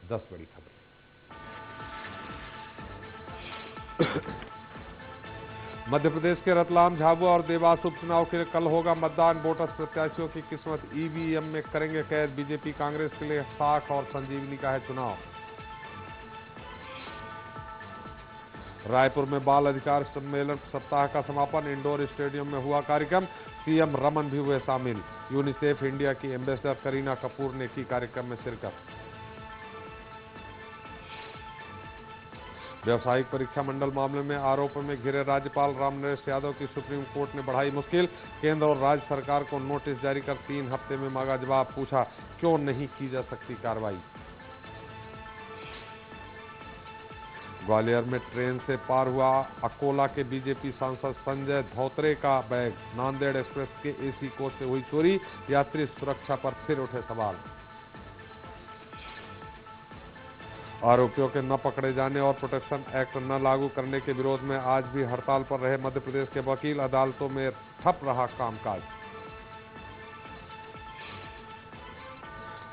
10 बड़ी खबरें। मध्य प्रदेश के रतलाम, झाबुआ और देवास उपचुनाव के लिए कल होगा मतदान। वोटर्स प्रत्याशियों की किस्मत ईवीएम में करेंगे कैद। बीजेपी कांग्रेस के लिए साख और संजीवनी का है चुनाव। रायपुर में बाल अधिकार सम्मेलन सप्ताह का समापन। इंडोर स्टेडियम में हुआ कार्यक्रम। सीएम रमन भी हुए शामिल। यूनिसेफ इंडिया की एम्बेसडर करीना कपूर ने की कार्यक्रम में शिरकत। व्यवसायिक परीक्षा मंडल मामले में आरोप में घिरे राज्यपाल रामनरेश यादव की सुप्रीम कोर्ट ने बढ़ाई मुश्किल। केंद्र और राज्य सरकार को नोटिस जारी कर 3 हफ्ते में मांगा जवाब। पूछा क्यों नहीं की जा सकती कार्रवाई। ग्वालियर में ट्रेन से पार हुआ अकोला के बीजेपी सांसद संजय धोत्रे का बैग। नांदेड़ एक्सप्रेस के एसी कोच से हुई चोरी। यात्री सुरक्षा पर फिर उठे सवाल। आरोपियों के न पकड़े जाने और प्रोटेक्शन एक्ट न लागू करने के विरोध में आज भी हड़ताल पर रहे मध्य प्रदेश के वकील। अदालतों में ठप रहा कामकाज।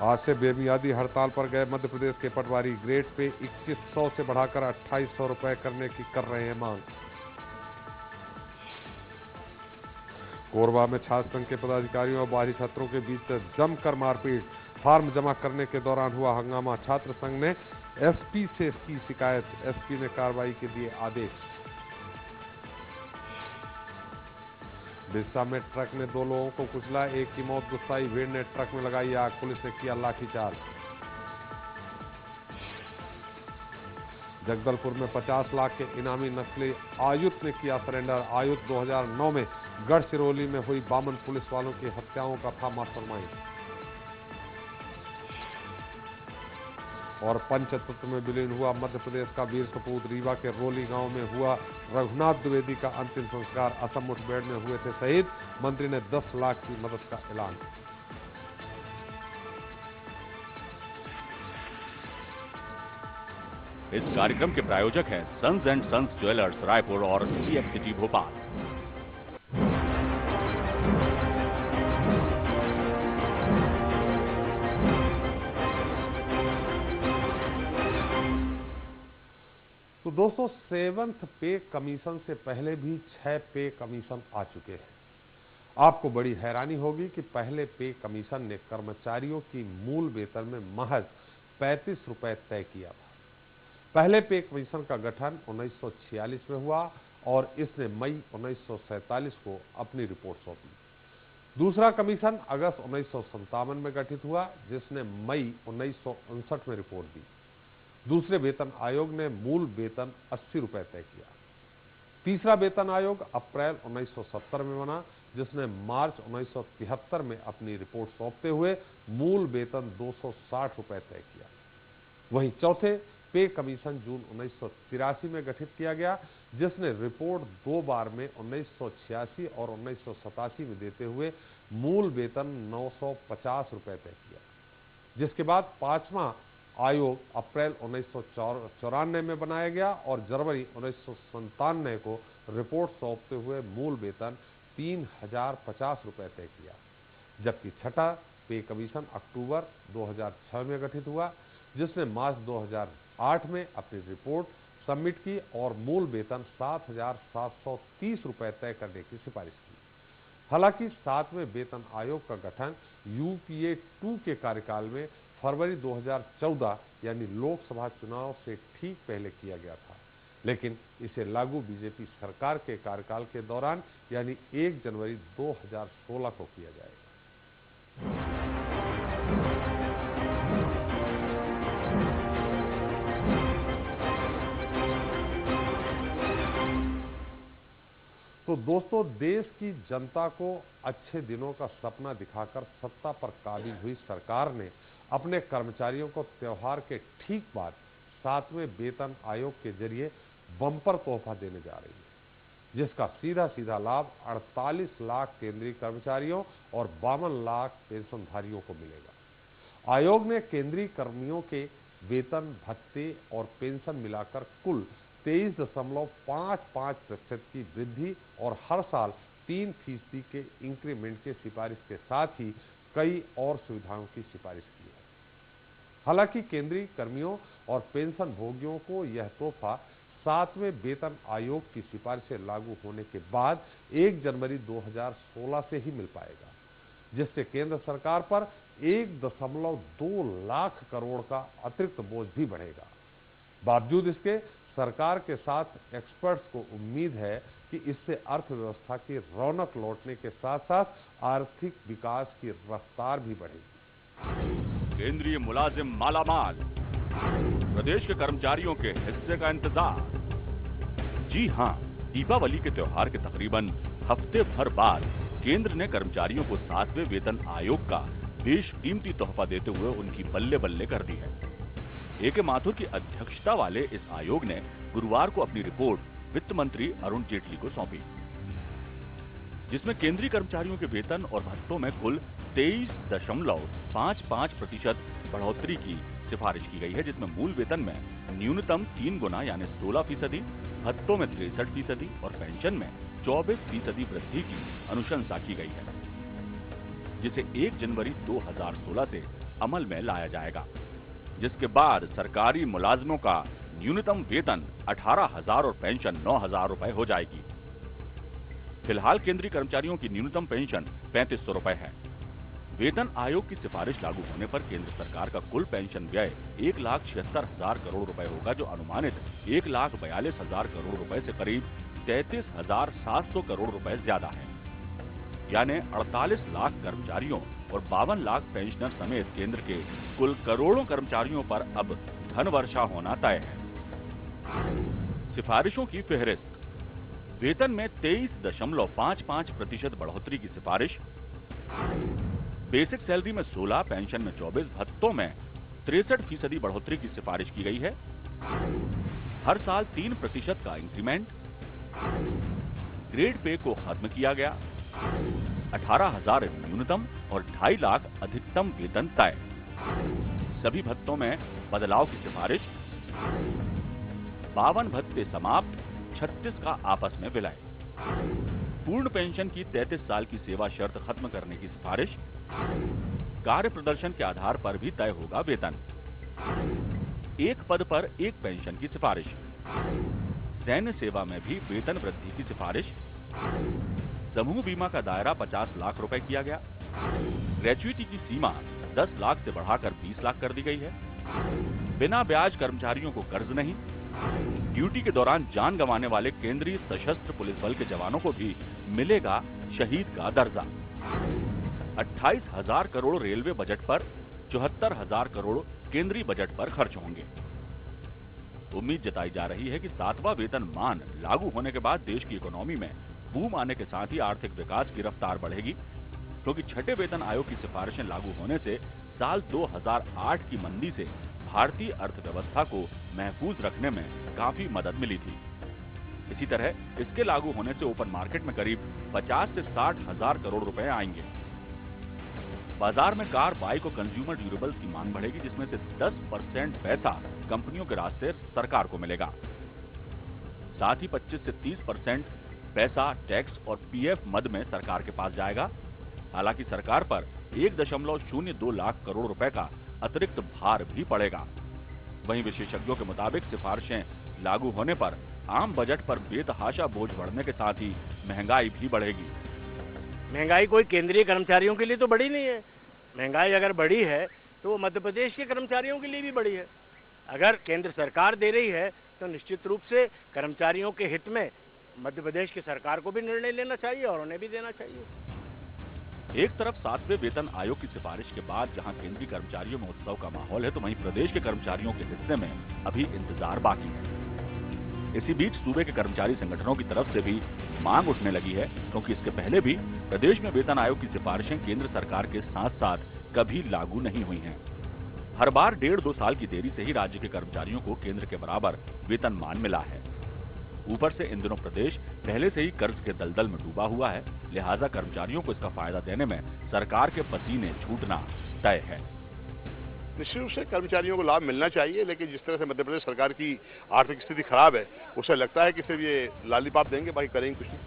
आज से बेमियादी हड़ताल पर गए मध्य प्रदेश के पटवारी। ग्रेड पे 2100 से बढ़ाकर 2800 रुपए करने की कर रहे हैं मांग। कोरबा में छात्र संघ के पदाधिकारियों और बाहरी छात्रों के बीच जमकर मारपीट। फार्म जमा करने के दौरान हुआ हंगामा। छात्र संघ ने एसपी से की शिकायत। एसपी ने कार्रवाई के दिए आदेश। बिस्सा में ट्रक ने 2 लोगों को कुचला। एक की मौत। गुस्साई भीड़ ने ट्रक में लगाई आग। पुलिस ने किया लाठीचार्ज। जगदलपुर में 50 लाख के इनामी नक्सली आयुध ने किया सरेंडर। आयुध 2009 में गढ़चिरौली में हुई 52 पुलिस वालों की हत्याओं का था मास्टरमाइंड। और पंचतत्व में विलीन हुआ मध्य प्रदेश का वीर सपूत। रीवा के रोली गांव में हुआ रघुनाथ द्विवेदी का अंतिम संस्कार। असम मुठभेड़ में हुए थे शहीद। मंत्री ने 10 लाख की मदद का ऐलान। इस कार्यक्रम के प्रायोजक हैं sons and sons jewellers Raipur और CX सिटी भोपाल। तो दोस्तों 7th पे कमीशन से पहले भी 6 पे कमीशन आ चुके हैं। आपको बड़ी हैरानी होगी कि पहले पे कमीशन ने कर्मचारियों की मूल वेतन में महज 35 रुपए तय किया था। पहले पे कमीशन का गठन 1946 में हुआ और इसने मई 1947 को अपनी रिपोर्ट सौंपी। दूसरा कमीशन अगस्त 1957 में गठित हुआ, जिसने मई 1959 में रिपोर्ट दी। दूसरे वेतन आयोग ने मूल वेतन 80 रुपए तय किया। तीसरा वेतन आयोग अप्रैल 1970 में बना, जिसने मार्च 1973 में अपनी रिपोर्ट सौंपते हुए मूल वेतन 260 रुपए तय किया। वहीं चौथे पे कमीशन जून 1983 में गठित किया गया, जिसने रिपोर्ट 2 बार में 1986 और 1987 में देते हुए मूल वेतन 950 रुपए तय किया। जिसके बाद पांचवा आयोग अप्रैल 1994 में बनाया गया और जनवरी 1997 को रिपोर्ट सौंपते हुए मूल वेतन 3050 रुपए तय किया। जबकि छठा पे कमीशन अक्टूबर 2006 में गठित हुआ, जिसने मार्च 2008 में अपनी रिपोर्ट सबमिट की और मूल वेतन 7730 रुपए तय करने की सिफारिश की। हालांकि 7वें वेतन आयोग का गठन UPA 2 के कार्यकाल में फरवरी 2014 यानी लोकसभा चुनाव से ठीक पहले किया गया था, लेकिन इसे लागू बीजेपी सरकार के कार्यकाल के दौरान यानी 1 जनवरी 2016 को किया जाएगा। तो दोस्तों, देश की जनता को अच्छे दिनों का सपना दिखाकर सत्ता पर काबिज हुई सरकार ने अपने कर्मचारियों को त्योहार के ठीक बाद 7वें वेतन आयोग के जरिए बम्पर तोहफा देने जा रही है, जिसका सीधा सीधा लाभ 48 लाख केंद्रीय कर्मचारियों और 52 लाख पेंशनधारियों को मिलेगा। आयोग ने केंद्रीय कर्मियों के वेतन, भत्ते और पेंशन मिलाकर कुल 23.55% की वृद्धि और हर साल 3% के इंक्रीमेंट की सिफारिश के साथ ही कई और सुविधाओं की सिफारिश की है। हालांकि केंद्रीय कर्मियों और पेंशन भोगियों को यह तोहफा 7वें वेतन आयोग की सिफारिशें लागू होने के बाद 1 जनवरी 2016 से ही मिल पाएगा, जिससे केंद्र सरकार पर 1.2 लाख करोड़ का अतिरिक्त बोझ भी बढ़ेगा। बावजूद इसके सरकार के साथ एक्सपर्ट्स को उम्मीद है कि इससे अर्थव्यवस्था की रौनक लौटने के साथ साथ आर्थिक विकास की रफ्तार भी बढ़ेगी। केंद्रीय मुलाजिम मालामाल, प्रदेश के कर्मचारियों के हिस्से का इंतजार। जी हां, दीपावली के त्योहार के तकरीबन हफ्ते भर बाद केंद्र ने कर्मचारियों को 7वें वेतन आयोग का बेशकीमती तोहफा देते हुए उनकी बल्ले बल्ले कर दी है। ए.के. माथुर की अध्यक्षता वाले इस आयोग ने गुरुवार को अपनी रिपोर्ट वित्त मंत्री अरुण जेटली को सौंपी, जिसमें केंद्रीय कर्मचारियों के वेतन और भत्तों में कुल 23.55% बढ़ोतरी की सिफारिश की गई है, जिसमें मूल वेतन में न्यूनतम 3 गुना यानी 16%, भत्तों में 63% और पेंशन में 24% वृद्धि की अनुशंसा की गई है, जिसे 1 जनवरी 2016 से अमल में लाया जाएगा, जिसके बाद सरकारी मुलाजमों का न्यूनतम वेतन 18,000 और पेंशन 9,000 रुपए हो जाएगी। फिलहाल केंद्रीय कर्मचारियों की न्यूनतम पेंशन 3500 रुपए है। वेतन आयोग की सिफारिश लागू होने पर केंद्र सरकार का कुल पेंशन व्यय 1,76,000 करोड़ रुपए होगा, जो अनुमानित 1,42,000 करोड़ रुपए से करीब 33,700 करोड़ रुपए ज्यादा है। यानी 48 लाख कर्मचारियों और 52 लाख पेंशनर समेत केंद्र के कुल करोड़ों कर्मचारियों पर अब धन वर्षा होना तय है। सिफारिशों की फेहरिस्त। वेतन में 23.55% बढ़ोतरी की सिफारिश, बेसिक सैलरी में 16, पेंशन में 24, भत्तों में 63% बढ़ोतरी की सिफारिश की गई है। हर साल 3% का इंक्रीमेंट, ग्रेड पे को खत्म किया गया, 18,000 न्यूनतम और 2.5 लाख अधिकतम वेतन तय। सभी भत्तों में बदलाव की सिफारिश, 52 भत्ते समाप्त, 36 का आपस में विलय। पूर्ण पेंशन की 33 साल की सेवा शर्त खत्म करने की सिफारिश, कार्य प्रदर्शन के आधार पर भी तय होगा वेतन। एक पद पर एक पेंशन की सिफारिश, सैन्य सेवा में भी वेतन वृद्धि की सिफारिश, समूह बीमा का दायरा 50 लाख रुपए किया गया, ग्रेच्युइटी की सीमा 10 लाख से बढ़ाकर 20 लाख कर दी गई है। बिना ब्याज कर्मचारियों को कर्ज नहीं, ड्यूटी के दौरान जान गंवाने वाले केंद्रीय सशस्त्र पुलिस बल के जवानों को भी मिलेगा शहीद का दर्जा। 28,000 करोड़ रेलवे बजट पर, 74,000 करोड़ केंद्रीय बजट पर खर्च होंगे। उम्मीद जताई जा रही है कि 7वां वेतनमान लागू होने के बाद देश की इकोनॉमी में बूम आने के साथ ही आर्थिक विकास की रफ्तार बढ़ेगी, क्योंकि छठे वेतन आयोग की सिफारिशें लागू होने से साल 2008 की मंदी से भारतीय अर्थव्यवस्था को महफूज रखने में काफी मदद मिली थी। इसी तरह इसके लागू होने से ओपन मार्केट में करीब 50 से 60,000 करोड़ रुपए आएंगे। बाजार में कार, बाइक और कंज्यूमर ड्यूरेबल्स की मांग बढ़ेगी, जिसमें से 10% पैसा कंपनियों के रास्ते सरकार को मिलेगा। साथ ही 25 से 30% पैसा टैक्स और पीएफ मद में सरकार के पास जाएगा। हालांकि सरकार पर 1.02 लाख करोड़ रुपए का अतिरिक्त भार भी पड़ेगा। वहीं विशेषज्ञों के मुताबिक सिफारिशें लागू होने पर आम बजट पर बेतहाशा बोझ बढ़ने के साथ ही महंगाई भी बढ़ेगी। महंगाई कोई केंद्रीय कर्मचारियों के लिए तो बढ़ी नहीं है। महंगाई अगर बढ़ी है तो मध्य प्रदेश के कर्मचारियों के लिए भी बढ़ी है। अगर केंद्र सरकार दे रही है तो निश्चित रूप से कर्मचारियों के हित में मध्य प्रदेश की सरकार को भी निर्णय लेना चाहिए और उन्हें भी देना चाहिए। एक तरफ 7वें वेतन आयोग की सिफारिश के बाद जहां केंद्रीय कर्मचारियों में उत्सव का माहौल है, तो वहीं प्रदेश के कर्मचारियों के हिस्से में अभी इंतजार बाकी है। इसी बीच सूबे के कर्मचारी संगठनों की तरफ से भी मांग उठने लगी है, क्योंकि इसके पहले भी प्रदेश में वेतन आयोग की सिफारिशें केंद्र सरकार के साथ साथ कभी लागू नहीं हुई हैं। हर बार 1.5-2 साल की देरी से ही राज्य के कर्मचारियों को केंद्र के बराबर वेतनमान मिला है। ऊपर से इन दिनों प्रदेश पहले से ही कर्ज के दलदल में डूबा हुआ है, लिहाजा कर्मचारियों को इसका फायदा देने में सरकार के पसीने छूटना तय है। निश्चित रूप से कर्मचारियों को लाभ मिलना चाहिए, लेकिन जिस तरह से मध्य प्रदेश सरकार की आर्थिक स्थिति खराब है, उससे लगता है कि सिर्फ ये लालीपाप देंगे, बाकी करेंगे कुछ नहीं।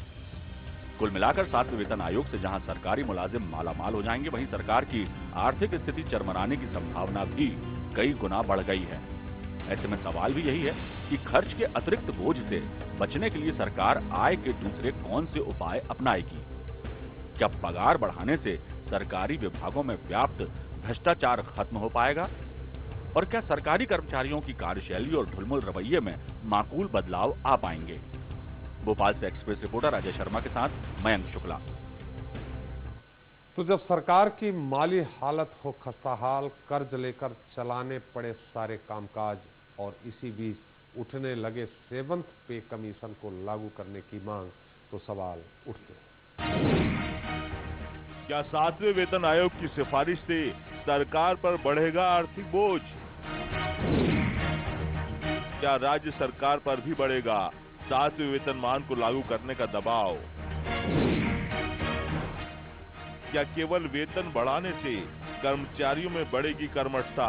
कुल मिलाकर 7वें वेतन आयोग से जहां सरकारी मुलाजिम मालामाल हो जाएंगे, वहीं सरकार की आर्थिक स्थिति चरमराने की संभावना भी कई गुना बढ़ गई है। ऐसे में सवाल भी यही है कि खर्च के अतिरिक्त बोझ से बचने के लिए सरकार आय के दूसरे कौन से उपाय अपनाएगी? क्या पगार बढ़ाने से सरकारी विभागों में व्याप्त भ्रष्टाचार खत्म हो पाएगा? और क्या सरकारी कर्मचारियों की कार्यशैली और ढुलमुल रवैये में माकूल बदलाव आ पाएंगे? भोपाल से एक्सप्रेस रिपोर्टर अजय शर्मा के साथ मयंक शुक्ला। तो जब सरकार की माली हालत हो खस्ताहाल, कर्ज लेकर चलाने पड़े सारे कामकाज और इसी बीच उठने लगे 7th पे कमीशन को लागू करने की मांग, तो सवाल उठते हैं। क्या 7वें वेतन आयोग की सिफारिश से सरकार पर बढ़ेगा आर्थिक बोझ? क्या राज्य सरकार पर भी बढ़ेगा 7वें वेतनमान को लागू करने का दबाव? क्या केवल वेतन बढ़ाने से कर्मचारियों में बढ़ेगी कर्मठता?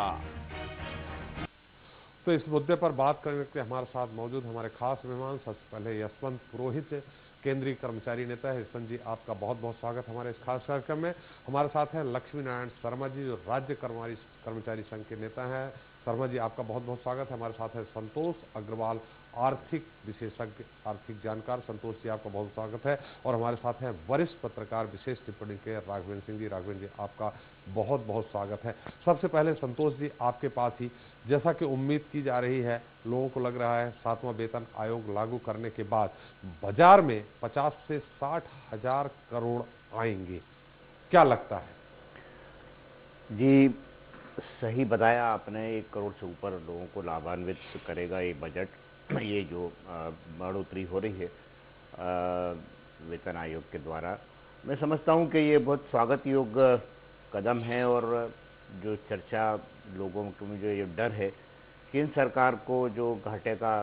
तो इस मुद्दे पर बात करने के लिए हमारे साथ मौजूद हमारे खास मेहमान, सबसे पहले यशवंत पुरोहित, केंद्रीय कर्मचारी नेता है। यशवंत जी, आपका बहुत बहुत स्वागत हमारे इस खास कार्यक्रम में। हमारे साथ हैं लक्ष्मी नारायण शर्मा जी, जो राज्य कर्मचारी संघ के नेता हैं। शर्मा जी, आपका बहुत बहुत स्वागत है। हमारे साथ है संतोष अग्रवाल, आर्थिक विशेषज्ञ, आर्थिक जानकार। संतोष जी, आपका बहुत स्वागत है। और हमारे साथ हैं वरिष्ठ पत्रकार, विशेष टिप्पणी के राघवेंद्र सिंह जी। राघवेंद्र जी, आपका बहुत बहुत स्वागत है। सबसे पहले संतोष जी, आपके पास ही, जैसा कि उम्मीद की जा रही है, लोगों को लग रहा है 7वां वेतन आयोग लागू करने के बाद बाजार में 50 से 60 हजार करोड़ आएंगे, क्या लगता है? जी, सही बताया आपने। 1 करोड़ से ऊपर लोगों को लाभान्वित करेगा ये बजट। ये जो बढ़ोतरी हो रही है वेतन आयोग के द्वारा, मैं समझता हूँ कि ये बहुत स्वागत योग्य कदम है। और जो चर्चा लोगों में, जो ये डर है केंद्र सरकार को जो घाटे का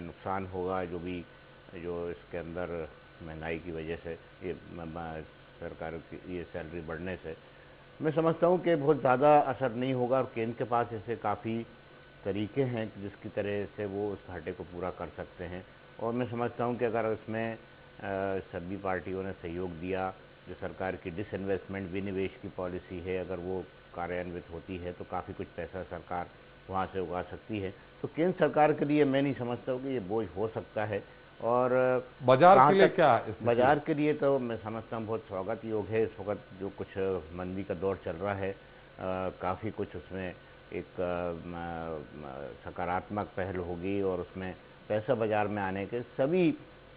नुकसान होगा, जो इसके अंदर महंगाई की वजह से, ये सरकार की ये सैलरी बढ़ने से, मैं समझता हूँ कि बहुत ज़्यादा असर नहीं होगा। और केंद्र के पास ऐसे काफ़ी तरीके हैं जिसकी तरह से वो उस घाटे को पूरा कर सकते हैं। और मैं समझता हूँ कि अगर इसमें सभी पार्टियों ने सहयोग दिया, जो सरकार की डिसइन्वेस्टमेंट, विनिवेश की पॉलिसी है, अगर वो कार्यान्वित होती है तो काफ़ी कुछ पैसा सरकार वहाँ से उगा सकती है। तो केंद्र सरकार के लिए मैं नहीं समझता हूँ कि ये बोझ हो सकता है। और बाजार के लिए क्या? बाजार के लिए तो मैं समझता हूँ बहुत स्वागत योग है। इस वक्त जो कुछ मंदी का दौर चल रहा है, काफ़ी कुछ उसमें एक सकारात्मक पहल होगी और उसमें पैसा बाजार में आने के सभी,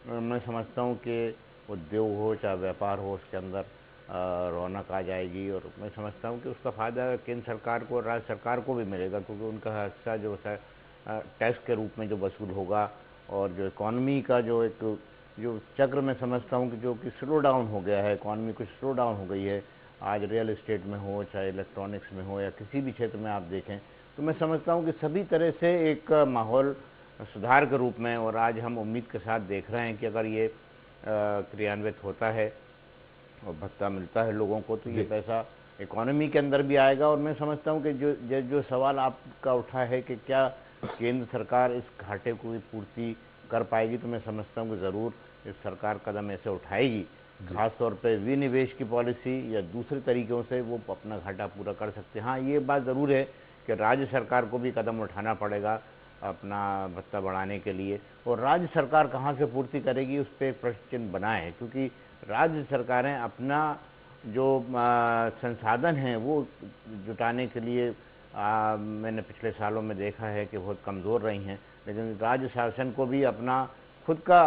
मैं समझता हूँ कि उद्योग हो चाहे व्यापार हो, उसके अंदर रौनक आ जाएगी। और मैं समझता हूँ कि उसका फ़ायदा केंद्र सरकार को और राज्य सरकार को भी मिलेगा, क्योंकि उनका हिस्सा जो है टैक्स के रूप में जो वसूल होगा। और जो इकॉनमी का जो एक जो चक्र, मैं समझता हूँ कि जो कि स्लो डाउन हो गया है, इकॉनमी कुछ स्लो डाउन हो गई है, आज रियल एस्टेट में हो, चाहे इलेक्ट्रॉनिक्स में हो, या किसी भी क्षेत्र में आप देखें, तो मैं समझता हूँ कि सभी तरह से एक माहौल सुधार के रूप में, और आज हम उम्मीद के साथ देख रहे हैं कि अगर ये क्रियान्वित होता है और भत्ता मिलता है लोगों को, तो ये पैसा इकॉनमी के अंदर भी आएगा। और मैं समझता हूँ कि जो सवाल आपका उठा है कि क्या केंद्र सरकार इस घाटे को भी पूर्ति कर पाएगी, तो मैं समझता हूँ कि ज़रूर इस सरकार कदम ऐसे उठाएगी, खासतौर पे विनिवेश की पॉलिसी या दूसरे तरीक़ों से वो अपना घाटा पूरा कर सकते हैं। हाँ, ये बात ज़रूर है कि राज्य सरकार को भी कदम उठाना पड़ेगा अपना भत्ता बढ़ाने के लिए। और राज्य सरकार कहाँ से पूर्ति करेगी, उस पर एक प्रश्न चिन्ह बना है, क्योंकि राज्य सरकारें अपना जो संसाधन हैं वो जुटाने के लिए मैंने पिछले सालों में देखा है कि बहुत कमज़ोर रही हैं। लेकिन राज्य शासन को भी अपना खुद का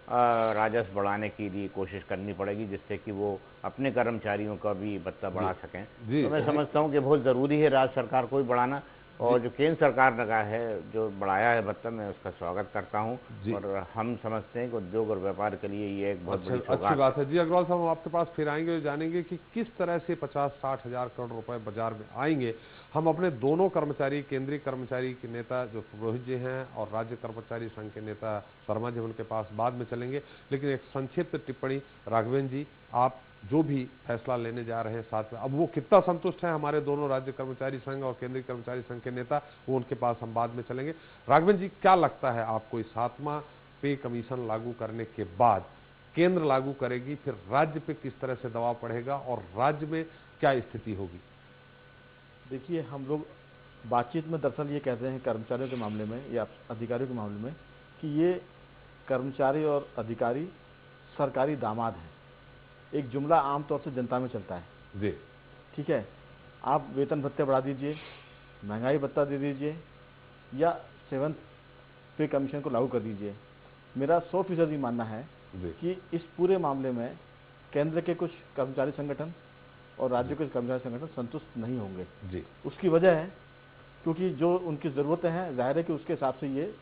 राजस्व बढ़ाने के लिए कोशिश करनी पड़ेगी, जिससे कि वो अपने कर्मचारियों का भी भत्ता बढ़ा सकें। तो मैं समझता हूँ कि बहुत ज़रूरी है राज्य सरकार को भी बढ़ाना। और जो केंद्र सरकार ने कहा है, जो बढ़ाया है भत्ता, मैं उसका स्वागत करता हूँ। और हम समझते हैं कि उद्योग और व्यापार के लिए ये एक बहुत बड़ी अच्छी बात है। जी अग्रवाल साहब, हम आपके पास फिर आएंगे और जानेंगे कि किस तरह से 50-60 हजार करोड़ रुपए बाजार में आएंगे। हम अपने दोनों कर्मचारी, केंद्रीय कर्मचारी के नेता जो पुरोहित जी हैं और राज्य कर्मचारी संघ के नेता शर्मा जी, उनके पास बाद में चलेंगे। लेकिन एक संक्षिप्त टिप्पणी राघवेंद्र जी, आप जो भी फैसला लेने जा रहे हैं साथ में, अब वो कितना संतुष्ट हैं हमारे दोनों राज्य कर्मचारी संघ और केंद्रीय कर्मचारी संघ के नेता, वो उनके पास हम बाद में चलेंगे। राघवेंद्र जी, क्या लगता है आपको, इस 7वां पे कमीशन लागू करने के बाद केंद्र लागू करेगी, फिर राज्य पे किस तरह से दबाव पड़ेगा और राज्य में क्या स्थिति होगी? देखिए, हम लोग बातचीत में दरअसल ये कहते हैं कर्मचारियों के मामले में या अधिकारियों के मामले में कि ये कर्मचारी और अधिकारी सरकारी दामाद हैं। एक जुमला आमतौर से जनता में चलता है जी, ठीक है, आप वेतन भत्ते बढ़ा दीजिए, महंगाई भत्ता दे दीजिए या 7th पे कमीशन को लागू कर दीजिए। मेरा 100% मानना है जी, कि इस पूरे मामले में केंद्र के कुछ कर्मचारी संगठन और राज्य के कर्मचारी संगठन संतुष्ट नहीं होंगे। जी, उसकी वजह है क्योंकि जो उनकी ज़रूरतें हैं, जाहिर है कि उसके हिसाब से ये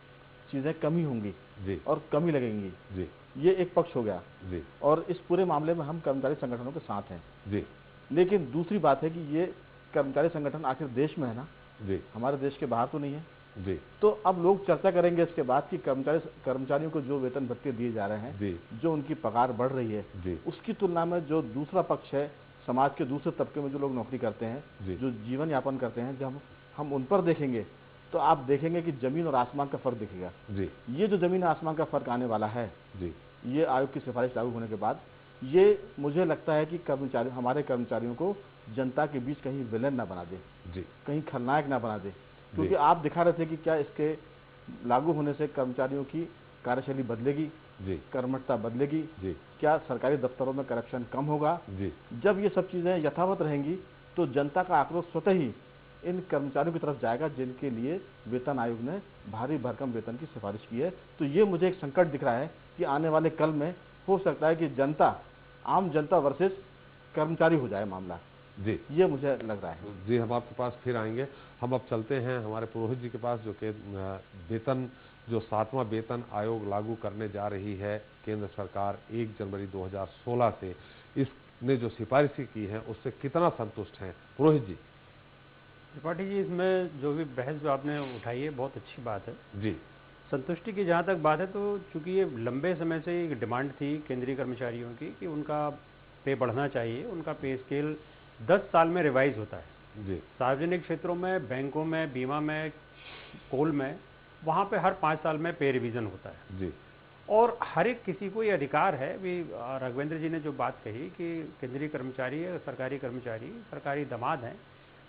चीज़ें कमी होंगी जी, और कमी लगेंगी। जी, ये एक पक्ष हो गया जी, और इस पूरे मामले में हम कर्मचारी संगठनों के साथ हैं। जी, लेकिन दूसरी बात है कि ये कर्मचारी संगठन आखिर देश में है ना, जी, हमारे देश के बाहर तो नहीं है। जी, तो अब लोग चर्चा करेंगे इसके बाद कि कर्मचारियों को जो वेतन भत्ते दिए जा रहे हैं, जी, जो उनकी पगार बढ़ रही है, जी, उसकी तुलना में जो दूसरा पक्ष है, समाज के दूसरे तबके में जो लोग नौकरी करते हैं, जी। जो जीवन यापन करते हैं, जब हम उन पर देखेंगे तो आप देखेंगे कि जमीन और आसमान का फर्क दिखेगा। जी, ये जो जमीन और आसमान का फर्क आने वाला है, जी, ये आयोग की सिफारिश लागू होने के बाद, ये मुझे लगता है कि हमारे कर्मचारियों को जनता के बीच कहीं विलेन ना बना दे, जी, कहीं खलनायक ना बना दे। क्योंकि आप दिखा रहे थे कि क्या इसके लागू होने से कर्मचारियों की कार्यशैली बदलेगी, जी, कर्मठता बदलेगी, जी, क्या सरकारी दफ्तरों में करप्शन कम होगा। जी, जब ये सब चीज़ें यथावत रहेंगी तो जनता का आक्रोश स्वतः ही इन कर्मचारियों की तरफ जाएगा जिनके लिए वेतन आयोग ने भारी भरकम वेतन की सिफारिश की है। तो ये मुझे एक संकट दिख रहा है कि आने वाले कल में हो सकता है कि आम जनता वर्सेस कर्मचारी हो जाए मामला। जी, ये मुझे लग रहा है। जी, हम आपके पास फिर आएंगे। हम अब चलते हैं हमारे पुरोहित जी के पास, जो कि वेतन जो 7वां वेतन आयोग लागू करने जा रही है केंद्र सरकार 1 जनवरी 2016 से, इसने जो सिफारिशें की हैं उससे कितना संतुष्ट हैं पुरोहित जी? त्रिपाठी जी, इसमें जो भी बहस जो आपने उठाई है बहुत अच्छी बात है। जी, संतुष्टि की जहाँ तक बात है तो चूंकि ये लंबे समय से एक डिमांड थी केंद्रीय कर्मचारियों की कि उनका पे बढ़ना चाहिए, उनका पे स्केल 10 साल में रिवाइज होता है। जी, सार्वजनिक क्षेत्रों में, बैंकों में, बीमा में, कोल में, वहाँ पे हर 5 साल में पे रिवीजन होता है। जी, और हर एक किसी को ये अधिकार है भी। राघवेंद्र जी ने जो बात कही कि केंद्रीय कर्मचारी, सरकारी कर्मचारी सरकारी दामाद हैं,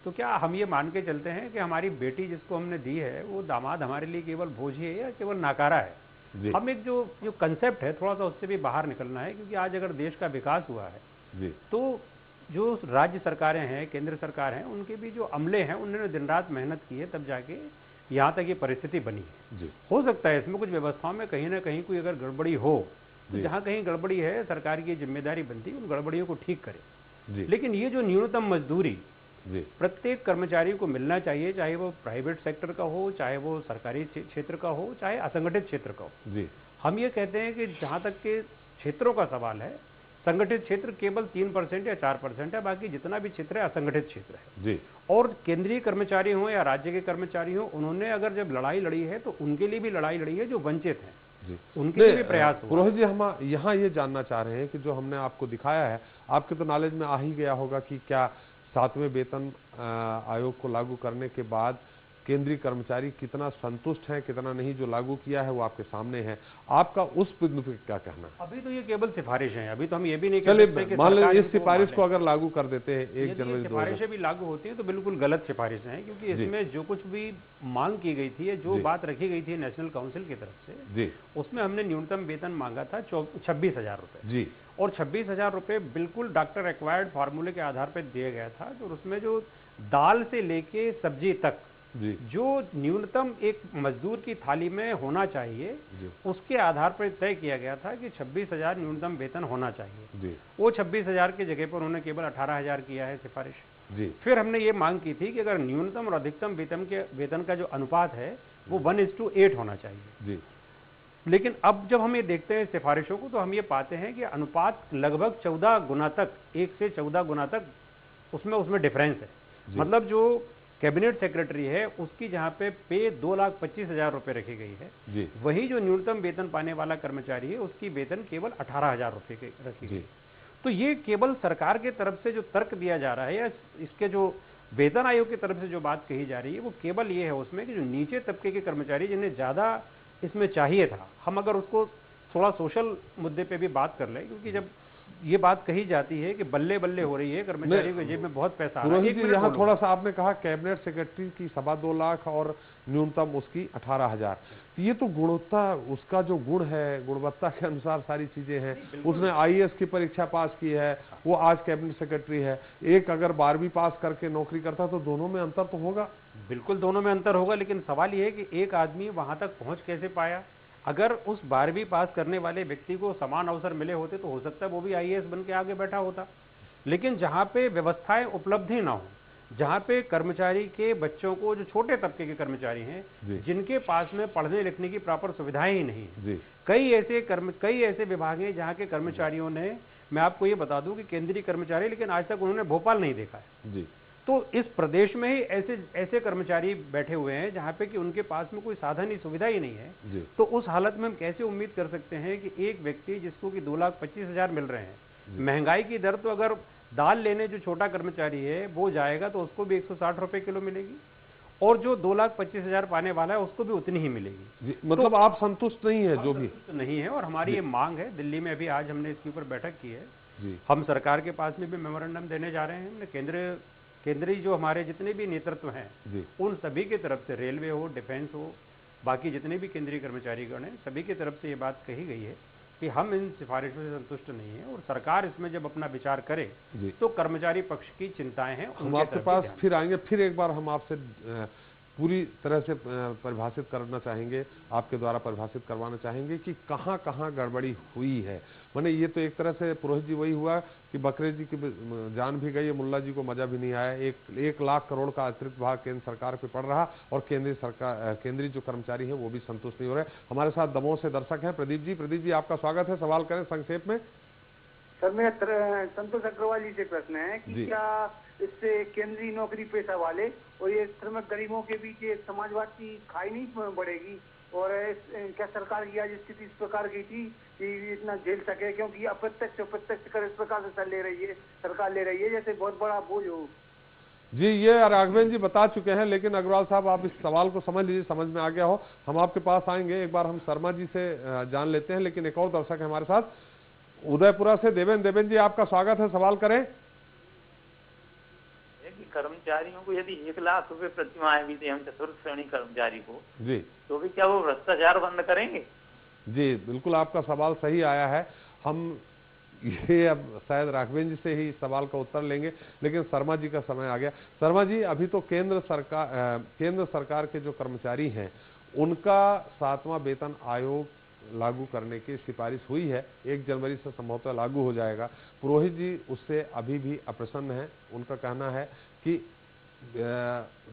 तो क्या हम ये मान के चलते हैं कि हमारी बेटी जिसको हमने दी है वो दामाद हमारे लिए केवल बोझ है या केवल नाकारा है? जी, हम एक जो कंसेप्ट है थोड़ा सा उससे भी बाहर निकलना है, क्योंकि आज अगर देश का विकास हुआ है जी, तो जो राज्य सरकारें हैं, केंद्र सरकार हैं, उनके भी जो अमले हैं उन्होंने दिन रात मेहनत की है, तब जाके यहाँ तक ये परिस्थिति बनी है। जी, हो सकता है इसमें कुछ व्यवस्थाओं में कहीं ना कहीं कोई अगर गड़बड़ी हो तो जी। जहाँ कहीं गड़बड़ी है सरकार की जिम्मेदारी बनती है उन गड़बड़ियों को ठीक करे। जी, लेकिन ये जो न्यूनतम मजदूरी जी, प्रत्येक कर्मचारी को मिलना चाहिए, चाहे वो प्राइवेट सेक्टर का हो, चाहे वो सरकारी क्षेत्र का हो, चाहे असंगठित क्षेत्र का हो। जी, हम ये कहते हैं कि जहाँ तक के क्षेत्रों का सवाल है, संगठित क्षेत्र केवल 3% या 4% है, बाकी जितना भी क्षेत्र है असंगठित क्षेत्र है। जी, और केंद्रीय कर्मचारी हों या राज्य के कर्मचारी हों, उन्होंने अगर जब लड़ाई लड़ी है तो उनके लिए भी लड़ाई लड़ी है जो वंचित हैं, जी, उनके लिए भी प्रयास हुआ। पुरोहित जी, हम यहाँ ये जानना चाह रहे हैं कि जो हमने आपको दिखाया है, आपके तो नॉलेज में आ ही गया होगा कि क्या 7वें वेतन आयोग को लागू करने के बाद केंद्रीय कर्मचारी कितना संतुष्ट हैं, कितना नहीं, जो लागू किया है वो आपके सामने है। आपका उस बिंदु पे क्या कहना है? अभी तो ये केवल सिफारिश है, अभी तो हम ये भी नहीं कह चलिए, सकते कि मान लो सरकार इस इनको सिफारिश माने। को अगर लागू कर देते हैं 1 यदि जनवरी ये 2000, सिफारिशें भी लागू होती हैं तो बिल्कुल गलत सिफारिशें हैं, क्योंकि इसमें जो कुछ भी मांग की गई थी, जो जी। बात रखी गई थी नेशनल काउंसिल की तरफ से, जी, उसमें हमने न्यूनतम वेतन मांगा था 26,000 रुपए। जी, और 26,000 रुपए बिल्कुल डॉक्टर एक्वायर्ड फार्मूले के आधार पर दिया गया था। तो उसमें जो दाल से लेके सब्जी तक जी, जो न्यूनतम एक मजदूर की थाली में होना चाहिए, जी, उसके आधार पर तय किया गया था कि 26,000 न्यूनतम वेतन होना चाहिए। जी, वो 26,000 की जगह पर उन्होंने केवल 18,000 किया है सिफारिश। जी, फिर हमने ये मांग की थी कि अगर न्यूनतम और अधिकतम वेतन का जो अनुपात है वो 1:8 होना चाहिए। जी, लेकिन अब जब हम ये देखते हैं सिफारिशों को तो हम ये पाते हैं कि अनुपात लगभग 14 गुना तक, 1 से 14 गुना तक उसमें डिफरेंस है। जी। मतलब जो कैबिनेट सेक्रेटरी है उसकी जहाँ पे 2,25,000 रुपए रखी गई है, जी, वही जो न्यूनतम वेतन पाने वाला कर्मचारी है उसकी वेतन केवल 18,000 रुपए रखी गई। तो ये केवल सरकार के तरफ से जो तर्क दिया जा रहा है या इसके जो वेतन आयोग की तरफ से जो बात कही जा रही है वो केवल ये है उसमें कि जो नीचे तबके के कर्मचारी जिन्हें ज़्यादा इसमें चाहिए था, हम अगर उसको थोड़ा सोशल मुद्दे पे भी बात कर लें, क्योंकि जब ये बात कही जाती है कि बल्ले बल्ले हो रही है, कर्मचारियों के जेब में बहुत पैसा आ रहा है। पुरोहित एक जी, मिनट यहाँ बोलो। थोड़ा सा आपने कहा कैबिनेट सेक्रेटरी की 2.25 लाख और न्यूनतम उसकी 18,000। ये तो गुणवत्ता, उसका जो गुण है, गुणवत्ता के अनुसार सारी चीजें हैं। उसने आईएएस की परीक्षा पास की है, वो आज कैबिनेट सेक्रेटरी है। एक अगर 12वीं पास करके नौकरी करता तो दोनों में अंतर तो होगा। बिल्कुल दोनों में अंतर होगा, लेकिन सवाल ये है कि एक आदमी वहां तक पहुंच कैसे पाया। अगर उस 12वीं पास करने वाले व्यक्ति को समान अवसर मिले होते तो हो सकता है वो भी आईएएस बन के आगे बैठा होता। लेकिन जहां पे व्यवस्थाएं उपलब्ध ही ना हो, जहां पे कर्मचारी के बच्चों को, जो छोटे तबके के कर्मचारी हैं, जिनके पास में पढ़ने लिखने की प्रॉपर सुविधाएं ही नहीं है, कई ऐसे विभाग हैं जहां के कर्मचारियों ने, मैं आपको ये बता दूं कि केंद्रीय कर्मचारी, लेकिन आज तक उन्होंने भोपाल नहीं देखा है जी। तो इस प्रदेश में ही ऐसे कर्मचारी बैठे हुए हैं जहां पे कि उनके पास में कोई साधन ही, सुविधा ही नहीं है जी। तो उस हालत में हम कैसे उम्मीद कर सकते हैं कि एक व्यक्ति जिसको कि 2,25,000 मिल रहे हैं, महंगाई की दर, तो अगर दाल लेने जो छोटा कर्मचारी है वो जाएगा तो उसको भी 160 रुपए किलो मिलेगी, और जो 2,25,000 पाने वाला है उसको भी उतनी ही मिलेगी। मतलब तो आप संतुष्ट नहीं है? जो भी नहीं है, और हमारी ये मांग है। दिल्ली में अभी आज हमने इसके ऊपर बैठक की है जी। हम सरकार के पास में भी मेमोरेंडम देने जा रहे हैं। हमने केंद्रीय जो हमारे जितने भी नेतृत्व हैं उन सभी की तरफ से, रेलवे हो, डिफेंस हो, बाकी जितने भी केंद्रीय कर्मचारीगण हैं, सभी की तरफ से ये बात कही गई है कि हम इन सिफारिशों से संतुष्ट नहीं है, और सरकार इसमें जब अपना विचार करे तो कर्मचारी पक्ष की चिंताएं हैं हम आपके पास फिर आएंगे। फिर एक बार हम आपसे पूरी तरह से परिभाषित करना चाहेंगे, आपके द्वारा परिभाषित करवाना चाहेंगे कि कहाँ कहाँ गड़बड़ी हुई है। माने ये तो एक तरह से पुरोहित जी वही हुआ कि बकरे जी की जान भी गई, मुल्ला जी को मजा भी नहीं आया। 1 लाख करोड़ का अतिरिक्त भाग केंद्र सरकार पे पड़ रहा, और केंद्रीय जो कर्मचारी हैं वो भी संतुष्ट नहीं हो रहे। हमारे साथ दमोह से दर्शक हैं प्रदीप जी आपका स्वागत है। सवाल करें संक्षेप में। सर, मेरा संतोष अग्रवाल जी से प्रश्न है कि क्या इससे केंद्रीय नौकरी पेशा वाले और ये श्रमिक गरीबों के बीच एक समाजवाद की खाई नहीं बढ़ेगी? और क्या सरकार की आज स्थिति इस प्रकार की थी कि इतना झेल सके? क्योंकि अप्रत्यक्ष अप्रत्यक्ष कर इस प्रकार से सरकार ले रही है जैसे बहुत बड़ा बोझ हो। जी, ये राघवेंद्र जी बता चुके हैं, लेकिन अग्रवाल साहब आप इस सवाल को समझ लीजिए, समझ में आ गया हो। हम आपके पास आएंगे, एक बार हम शर्मा जी से जान लेते हैं, लेकिन एक और दर्शक है हमारे साथ उदयपुरा से, देवेंद्र जी आपका स्वागत है। सवाल करें। कर्मचारियों को यदि 1 लाख रुपए प्रति माह भी दे हम चतुर्थ श्रेणी कर्मचारी को जी, तो भी क्या वो भ्रष्टाचार बंद करेंगे? जी बिल्कुल, आपका सवाल सही आया है। हम ये अब शायद राघवेंद्र जी से ही सवाल का उत्तर लेंगे, लेकिन शर्मा जी का समय आ गया। शर्मा जी, अभी तो केंद्र सरकार के जो कर्मचारी हैं उनका 7वां वेतन आयोग लागू करने की सिफारिश हुई है, 1 जनवरी से संभवतः लागू हो जाएगा। पुरोहित जी उससे अभी भी अप्रसन्न है। उनका कहना है कि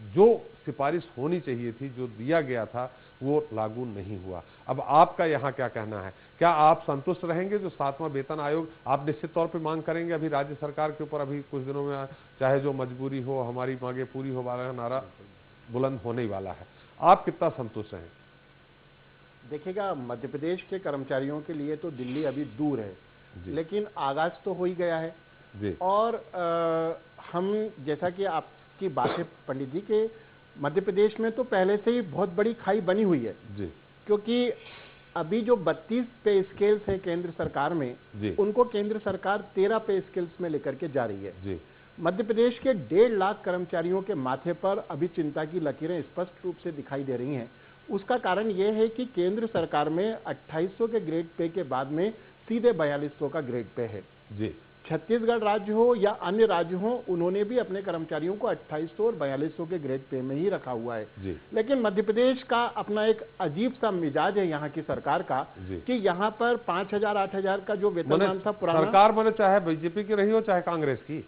जो सिफारिश होनी चाहिए थी, जो दिया गया था, वो लागू नहीं हुआ। अब आपका यहाँ क्या कहना है? क्या आप संतुष्ट रहेंगे जो 7वां वेतन आयोग आप निश्चित तौर पे मांग करेंगे? अभी राज्य सरकार के ऊपर अभी कुछ दिनों में चाहे जो मजबूरी हो, हमारी मांगे पूरी हो वाला नारा बुलंद होने वाला है। आप कितना संतुष्ट हैं? देखिएगा, मध्य प्रदेश के कर्मचारियों के लिए तो दिल्ली अभी दूर है, लेकिन आगाज तो हो ही गया है जी। और हम, जैसा कि आपकी बात है पंडित जी, के मध्य प्रदेश में तो पहले से ही बहुत बड़ी खाई बनी हुई है जी। क्योंकि अभी जो 32 पे स्केल्स हैं केंद्र सरकार में, उनको केंद्र सरकार 13 पे स्केल्स में लेकर के जा रही है जी। मध्य प्रदेश के 1.5 लाख कर्मचारियों के माथे पर अभी चिंता की लकीरें स्पष्ट रूप से दिखाई दे रही हैं। उसका कारण यह है कि केंद्र सरकार में 2800 के ग्रेड पे के बाद में सीधे 4200 का ग्रेड पे है जी। छत्तीसगढ़ राज्य हो या अन्य राज्य हो, उन्होंने भी अपने कर्मचारियों को 2800 और 4200 के ग्रेड पे में ही रखा हुआ है जी। लेकिन मध्य प्रदेश का अपना एक अजीब सा मिजाज है यहाँ की सरकार का कि यहाँ पर 5000 8000 का जो वेतनमान था पुराना, सरकार बने चाहे बीजेपी की रही हो चाहे कांग्रेस की,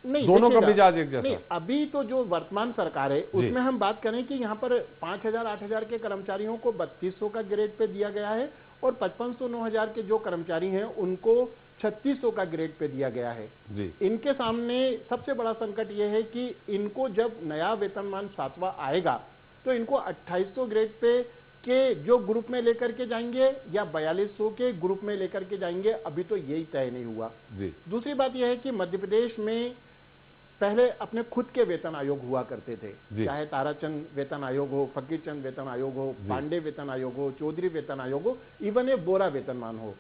नहीं, दोनों का मिजाज एक जैसा। नहीं, अभी तो जो वर्तमान सरकार है उसमें हम बात करें कि यहाँ पर 5000 8000 के कर्मचारियों को 3200 का ग्रेड पे दिया गया है, और 5500 9000 के जो कर्मचारी हैं उनको 3600 का ग्रेड पे दिया गया है जी। इनके सामने सबसे बड़ा संकट यह है कि इनको जब नया वेतनमान 7वां आएगा तो इनको 2800 ग्रेड पे के जो ग्रुप में लेकर के जाएंगे या 4200 के ग्रुप में लेकर के जाएंगे, अभी तो यही तय नहीं हुआ जी। दूसरी बात यह है कि मध्य प्रदेश में पहले अपने खुद के वेतन आयोग हुआ करते थे, चाहे ताराचंद वेतन आयोग हो, फकीरचंद वेतन आयोग हो, पांडे वेतन आयोग हो, चौधरी वेतन आयोग हो, इवन ये बोरा वेतनमान हो।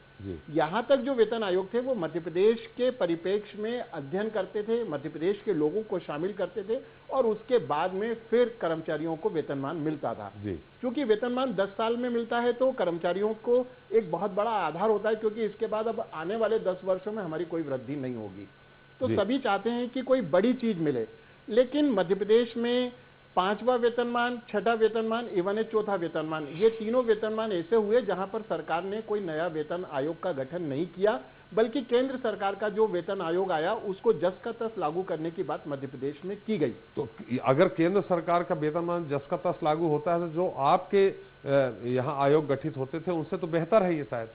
यहां तक जो वेतन आयोग थे वो मध्य प्रदेश के परिप्रेक्ष्य में अध्ययन करते थे, मध्य प्रदेश के लोगों को शामिल करते थे और उसके बाद में फिर कर्मचारियों को वेतनमान मिलता था। क्योंकि वेतनमान 10 साल में मिलता है तो कर्मचारियों को एक बहुत बड़ा आधार होता है, क्योंकि इसके बाद अब आने वाले 10 वर्षों में हमारी कोई वृद्धि नहीं होगी। तो सभी चाहते हैं कि कोई बड़ी चीज मिले, लेकिन मध्य प्रदेश में 5वां वेतनमान, 6ठा वेतनमान, इवन चौथा वेतनमान, ये तीनों वेतनमान ऐसे हुए जहां पर सरकार ने कोई नया वेतन आयोग का गठन नहीं किया, बल्कि केंद्र सरकार का जो वेतन आयोग आया उसको जस का तस लागू करने की बात मध्य प्रदेश में की गई। तो अगर केंद्र सरकार का वेतनमान जस का तस लागू होता है तो जो आपके यहाँ आयोग गठित होते थे उनसे तो बेहतर है ये शायद।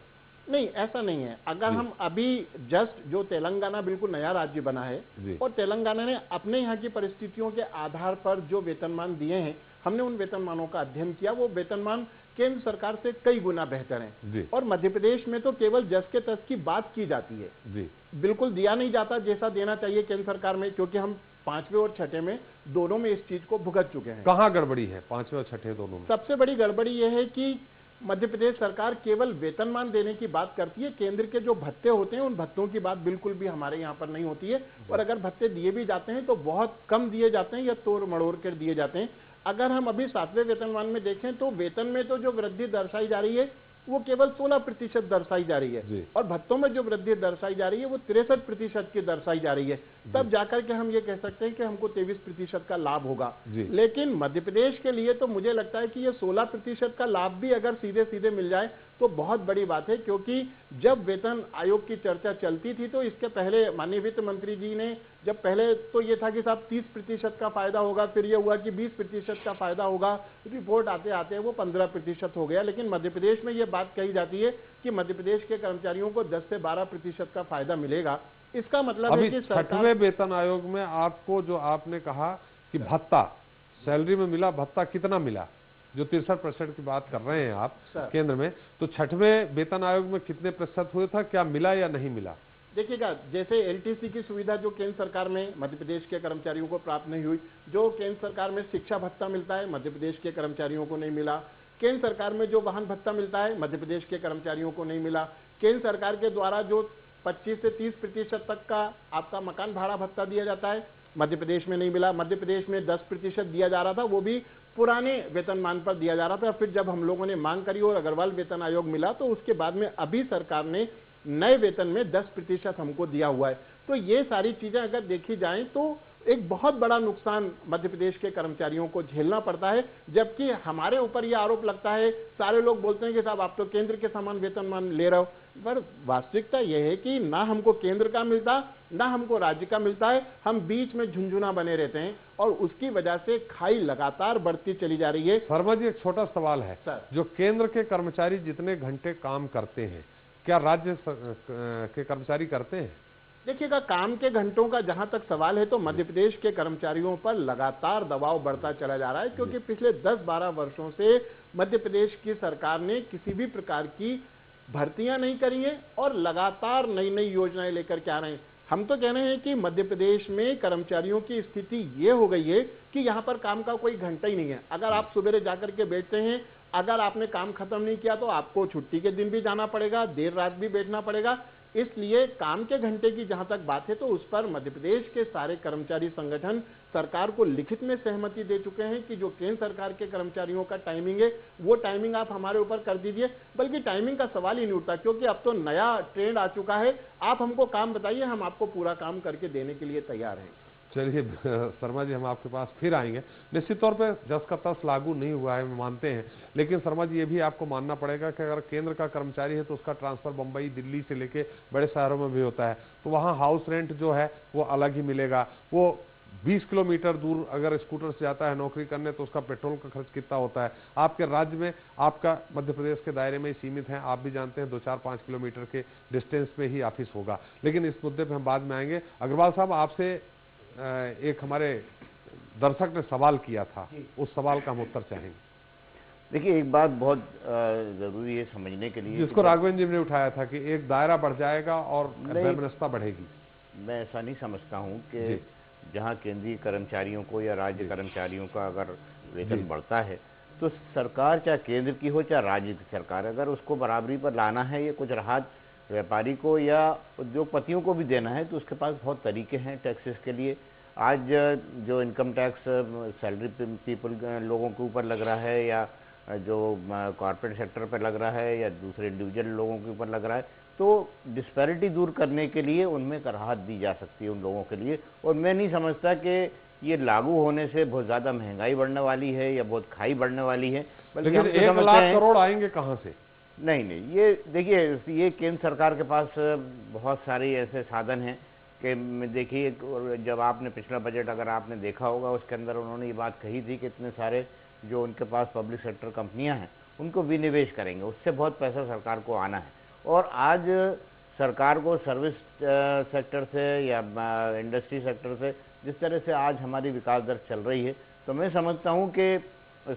नहीं, ऐसा नहीं है। अगर हम अभी जस्ट जो तेलंगाना बिल्कुल नया राज्य बना है और तेलंगाना ने अपने यहाँ की परिस्थितियों के आधार पर जो वेतनमान दिए हैं, हमने उन वेतनमानों का अध्ययन किया, वो वेतनमान केंद्र सरकार से कई गुना बेहतर हैं। और मध्य प्रदेश में तो केवल जस के तस की बात की जाती है, बिल्कुल दिया नहीं जाता जैसा देना चाहिए केंद्र सरकार में, क्योंकि हम 5वें और 6ठे में दोनों में इस चीज को भुगत चुके हैं। कहाँ गड़बड़ी है 5वें और 6ठे दोनों में? सबसे बड़ी गड़बड़ी यह है कि मध्य प्रदेश सरकार केवल वेतनमान देने की बात करती है, केंद्र के जो भत्ते होते हैं उन भत्तों की बात बिल्कुल भी हमारे यहाँ पर नहीं होती है। और अगर भत्ते दिए भी जाते हैं तो बहुत कम दिए जाते हैं या तोड़ मड़ोड़ कर दिए जाते हैं। अगर हम अभी 7वें वेतनमान में देखें तो वेतन में तो जो वृद्धि दर्शाई जा रही है वो केवल 16% दर्शाई जा रही है, और भत्तों में जो वृद्धि दर्शाई जा रही है वो 63% की दर्शाई जा रही है। तब जाकर के हम ये कह सकते हैं कि हमको 23% का लाभ होगा। लेकिन मध्य प्रदेश के लिए तो मुझे लगता है कि ये 16% का लाभ भी अगर सीधे सीधे मिल जाए तो बहुत बड़ी बात है, क्योंकि जब वेतन आयोग की चर्चा चलती थी तो इसके पहले माननीय वित्त मंत्री जी ने, जब पहले तो ये था कि साहब 30% का फायदा होगा, फिर ये हुआ कि 20% का फायदा होगा, रिपोर्ट आते आते वो 15% हो गया। लेकिन मध्य प्रदेश में ये बात कही जाती है कि मध्य प्रदेश के कर्मचारियों को 10 से 12% का फायदा मिलेगा। इसका मतलब है कि 6वें वेतन आयोग में आपको जो आपने कहा कि भत्ता सैलरी में मिला, भत्ता कितना मिला? जो 63% की बात कर रहे हैं आप केंद्र में, तो 6वें वेतन आयोग में कितने प्रतिशत हुआ था, क्या मिला या नहीं मिला? देखिएगा, जैसे एलटीसी की सुविधा जो केंद्र सरकार में मध्य प्रदेश के कर्मचारियों को प्राप्त नहीं हुई, जो केंद्र सरकार में शिक्षा भत्ता मिलता है मध्य प्रदेश के कर्मचारियों को नहीं मिला, केंद्र सरकार में जो वाहन भत्ता मिलता है मध्य प्रदेश के कर्मचारियों को नहीं मिला, केंद्र सरकार के द्वारा जो 25 से 30% तक का आपका मकान भाड़ा भत्ता दिया जाता है मध्य प्रदेश में नहीं मिला। मध्य प्रदेश में 10% दिया जा रहा था, वो भी पुराने वेतनमान पर दिया जा रहा था। फिर जब हम लोगों ने मांग करी और अग्रवाल वेतन आयोग मिला तो उसके बाद में अभी सरकार ने नए वेतन में 10% हमको दिया हुआ है। तो ये सारी चीजें अगर देखी जाएं तो एक बहुत बड़ा नुकसान मध्य प्रदेश के कर्मचारियों को झेलना पड़ता है, जबकि हमारे ऊपर यह आरोप लगता है, सारे लोग बोलते हैं कि साहब आप तो केंद्र के समान वेतनमान ले रहे हो, पर वास्तविकता यह है कि ना हमको केंद्र का मिलता ना हमको राज्य का मिलता है, हम बीच में झुंझुना बने रहते हैं और उसकी वजह से खाई लगातार बढ़ती चली जा रही है। शर्मा जी, एक छोटा सवाल है, जो केंद्र के कर्मचारी जितने घंटे काम करते हैं क्या राज्य के कर्मचारी करते हैं? देखिएगा, काम के घंटों का जहां तक सवाल है तो मध्य प्रदेश के कर्मचारियों पर लगातार दबाव बढ़ता चला जा रहा है, क्योंकि पिछले 10-12 वर्षों से मध्य प्रदेश की सरकार ने किसी भी प्रकार की भर्तियां नहीं करी है और लगातार नई नई योजनाएं लेकर के आ रहे हैं। हम तो कह रहे हैं कि मध्य प्रदेश में कर्मचारियों की स्थिति ये हो गई है कि यहाँ पर काम का कोई घंटा ही नहीं है। अगर आप सुबह जाकर के बैठते हैं, अगर आपने काम खत्म नहीं किया तो आपको छुट्टी के दिन भी जाना पड़ेगा, देर रात भी बैठना पड़ेगा। इसलिए काम के घंटे की जहां तक बात है तो उस पर मध्य प्रदेश के सारे कर्मचारी संगठन सरकार को लिखित में सहमति दे चुके हैं कि जो केंद्र सरकार के कर्मचारियों का टाइमिंग है वो टाइमिंग आप हमारे ऊपर कर दीजिए। बल्कि टाइमिंग का सवाल ही नहीं उठता, क्योंकि अब तो नया ट्रेंड आ चुका है, आप हमको काम बताइए, हम आपको पूरा काम करके देने के लिए तैयार हैं। चलिए शर्मा जी, हम आपके पास फिर आएंगे। निश्चित तौर पे जस का तस लागू नहीं हुआ है, मानते हैं, लेकिन शर्मा जी ये भी आपको मानना पड़ेगा कि अगर केंद्र का कर्मचारी है तो उसका ट्रांसफर बम्बई, दिल्ली से लेके बड़े शहरों में भी होता है, तो वहाँ हाउस रेंट जो है वो अलग ही मिलेगा। वो 20 किलोमीटर दूर अगर स्कूटर से जाता है नौकरी करने तो उसका पेट्रोल का खर्च कितना होता है। आपके राज्य में, आपका मध्य प्रदेश के दायरे में सीमित है, आप भी जानते हैं 2-4-5 किलोमीटर के डिस्टेंस पे ही ऑफिस होगा। लेकिन इस मुद्दे पर हम बाद में आएंगे। अग्रवाल साहब, आपसे एक हमारे दर्शक ने सवाल किया था, उस सवाल का हम उत्तर चाहेंगे। देखिए, एक बात बहुत जरूरी है समझने के लिए, जिसको राघवेंद्र जी ने उठाया था कि एक दायरा बढ़ जाएगा और वैमनस्यता बढ़ेगी। मैं ऐसा नहीं समझता हूं कि जहाँ केंद्रीय कर्मचारियों को या राज्य कर्मचारियों का अगर वेतन बढ़ता है तो सरकार, चाहे केंद्र की हो चाहे राज्य की सरकार, अगर उसको बराबरी पर लाना है या कुछ राहत व्यापारी को या उद्योगपतियों को भी देना है तो उसके पास बहुत तरीके हैं टैक्सेस के लिए। आज जो इनकम टैक्स सैलरी पीपल लोगों के ऊपर लग रहा है या जो कॉर्पोरेट सेक्टर पर लग रहा है या दूसरे इंडिविजुअल लोगों के ऊपर लग रहा है, तो डिस्पैरिटी दूर करने के लिए उनमें राहत दी जा सकती है उन लोगों के लिए। और मैं नहीं समझता कि ये लागू होने से बहुत ज़्यादा महंगाई बढ़ने वाली है या बहुत खाई बढ़ने वाली है। लेकिन 1 लाख करोड़ आएंगे कहाँ से? नहीं, ये देखिए, ये केंद्र सरकार के पास बहुत सारे ऐसे साधन हैं कि देखिए, जब आपने पिछला बजट अगर आपने देखा होगा उसके अंदर उन्होंने ये बात कही थी कि इतने सारे जो उनके पास पब्लिक सेक्टर कंपनियां हैं उनको विनिवेश करेंगे, उससे बहुत पैसा सरकार को आना है। और आज सरकार को सर्विस सेक्टर से या इंडस्ट्री सेक्टर से जिस तरह से आज हमारी विकास दर चल रही है, तो मैं समझता हूँ कि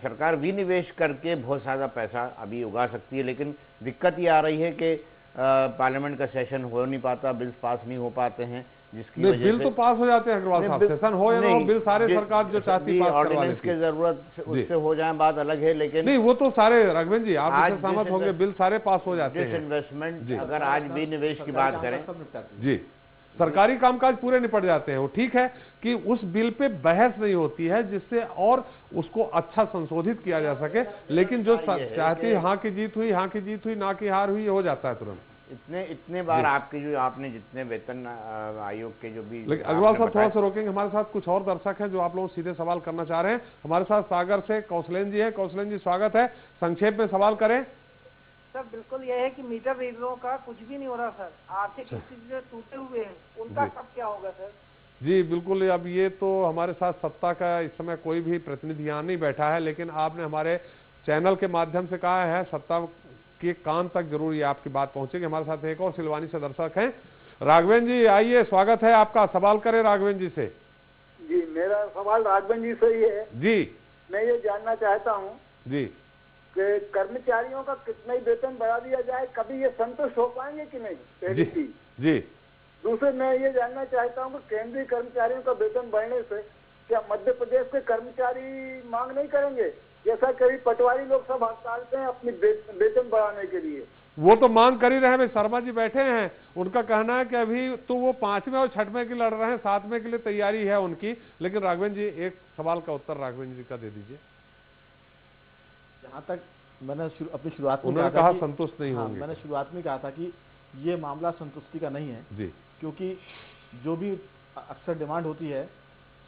सरकार विनिवेश करके बहुत सारा पैसा अभी उगा सकती है। लेकिन दिक्कत ये आ रही है कि पार्लियामेंट का सेशन हो नहीं पाता, बिल्स पास नहीं हो पाते हैं, जिसकी वजह बिल तो पास हो जाते हैं अग्रवाल साहब, सेशन हो या ना हो, बिल सारे सरकार जो चाहती है ऑर्डिनेंस की जरूरत उससे हो जाए बात अलग है। लेकिन नहीं, वो तो सारे राघवेंद्र जी आप इससे सहमत होंगे, बिल सारे पास हो जाते हैं। इन्वेस्टमेंट अगर आज भी निवेश की बात करें जी, सरकारी कामकाज पूरे निपट जाते हैं। वो ठीक है कि उस बिल पे बहस नहीं होती है जिससे और उसको अच्छा संशोधित किया जा सके, लेकिन जो चाहती हाँ की जीत हुई, हाँ की जीत हुई, ना की हार हुई, हो जाता है तुरंत। इतने बार आपके जो आपने जितने वेतन आयोग के जो भी, लेकिन अग्रवाल साहब थोड़ा सा रोकेंगे, हमारे साथ कुछ और दर्शक हैं जो आप लोग सीधे सवाल करना चाह रहे हैं। हमारे साथ सागर से कौशलेन जी है। कौशलेन जी स्वागत है, संक्षेप में सवाल करें। सर बिल्कुल यह है कि मीटर रीडरों का कुछ भी नहीं हो रहा सर, आर्थिक स्थिति जो टूटे हुए हैं उनका कब क्या होगा सर? जी बिल्कुल, अब ये तो हमारे साथ सत्ता का इस समय कोई भी प्रतिनिधि यहाँ नहीं बैठा है, लेकिन आपने हमारे चैनल के माध्यम से कहा है सत्ता के कान तक जरूर ये आपकी बात पहुंचेगी। हमारे साथ एक और सिलवानी से दर्शक हैं, राघवेंद्र जी आइए, स्वागत है आपका, सवाल करें राघवेंद्र जी से। जी मेरा सवाल राघवेंद्र जी से ही है। जी मैं ये जानना चाहता हूँ जी कि कर्मचारियों का कितना ही वेतन बढ़ा दिया जाए, कभी ये संतुष्ट हो पाएंगे कि नहीं, पहली चीज। जी दूसरे मैं ये जानना चाहता हूँ कि केंद्रीय कर्मचारियों का वेतन बढ़ने से क्या मध्य प्रदेश के कर्मचारी मांग नहीं करेंगे, जैसा कई पटवारी लोग सब हड़ताल पे हैं अपनी वेतन बढ़ाने के लिए? वो तो मांग कर ही रहे हैं, शर्मा जी बैठे हैं, उनका कहना है कि अभी तो वो 5वें और 6वें की लड़ रहे हैं, 7वें के लिए तैयारी है उनकी। लेकिन राघवेंद्र जी एक सवाल का उत्तर राघवेंद्र जी का दे दीजिए। जहाँ तक मैंने अपनी शुरुआत में उन्होंने कहा संतुष्ट नहीं होंगे। मैंने शुरुआत में कहा था कि ये मामला संतुष्टि का नहीं है जी, क्योंकि जो भी अक्सर डिमांड होती है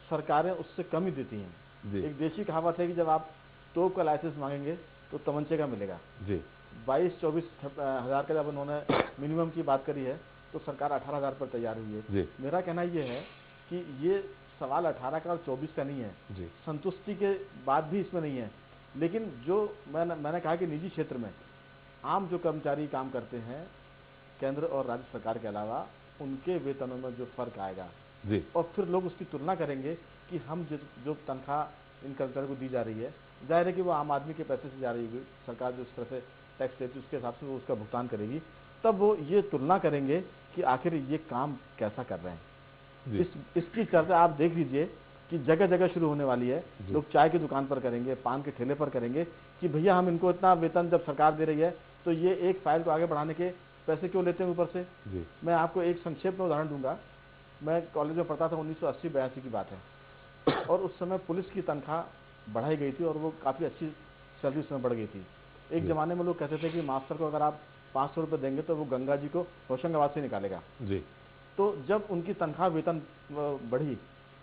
सरकारें उससे कम ही देती हैं। एक देशी कहावत है कि जब आप तोप का लाइसेंस मांगेंगे तो तमंचे का मिलेगा। जी 22-24 हज़ार का जब उन्होंने मिनिमम की बात करी है तो सरकार 18,000 पर तैयार हुई है। मेरा कहना ये है कि ये सवाल 18 का और 24 का नहीं है, संतुष्टि के बाद भी इसमें नहीं है। लेकिन जो मैंने कहा कि निजी क्षेत्र में आम जो कर्मचारी काम करते हैं केंद्र और राज्य सरकार के अलावा, उनके वेतनों में जो फर्क आएगा और फिर लोग उसकी तुलना करेंगे कि हम जो तनख्वाह इन कर्मचारियों को दी जा रही है, जाहिर है कि वो आम आदमी के पैसे से जा रही है, सरकार जो इस तरह से टैक्स देती है उसके हिसाब से वो उसका भुगतान करेगी, तब वो ये तुलना करेंगे कि आखिर ये काम कैसा कर रहे हैं। इसकी चर्चा आप देख लीजिए कि जगह जगह शुरू होने वाली है। लोग चाय की दुकान पर करेंगे, पान के ठेले पर करेंगे कि भैया हम इनको इतना वेतन जब सरकार दे रही है तो ये एक फाइल को आगे बढ़ाने के पैसे क्यों लेते हैं ऊपर से। मैं आपको एक संक्षेप में उदाहरण दूंगा। मैं कॉलेज में पढ़ता था, 1980-82 की बात है, और उस समय पुलिस की तनख्वाह बढ़ाई गई थी और वो काफ़ी अच्छी सैलरी उसमें बढ़ गई थी। एक ज़माने में लोग कहते थे कि मास्टर को अगर आप 500 रुपये देंगे तो वो गंगा जी को होशंगाबाद से निकालेगा। तो जब उनकी तनख्वाह वेतन बढ़ी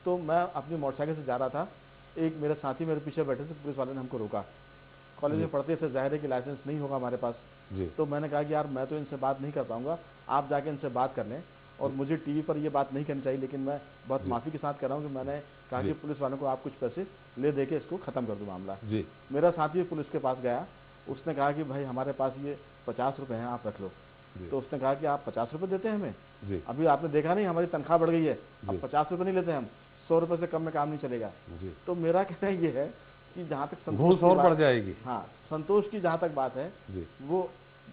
तो मैं अपनी मोटरसाइकिल से जा रहा था, एक मेरे साथी मेरे पीछे बैठे थे, पुलिस वाले ने हमको रोका। कॉलेज में पढ़ते थे, जाहिर है कि लाइसेंस नहीं होगा हमारे पास। तो मैंने कहा कि यार मैं तो इनसे बात नहीं कर पाऊंगा, आप जाके इनसे बात कर लें, और मुझे टीवी पर ये बात नहीं करनी चाहिए, लेकिन मैं बहुत माफ़ी के साथ कर रहा हूँ कि मैंने कहा कि पुलिस वालों को आप कुछ पैसे ले दे के इसको ख़त्म कर दो मामला। मेरा साथी पुलिस के पास गया, उसने कहा कि भाई हमारे पास ये 50 रुपये हैं, आप रख लो। तो उसने कहा कि आप 50 रुपये देते हैं हमें, अभी आपने देखा नहीं हमारी तनख्वाह बढ़ गई है, अब 50 रुपये नहीं लेते हम, 100 रुपये से कम में काम नहीं चलेगा। तो मेरा कहना ये है कि जहाँ तक घूस और बढ़ जाएगी। हाँ, संतोष की जहाँ तक बात है वो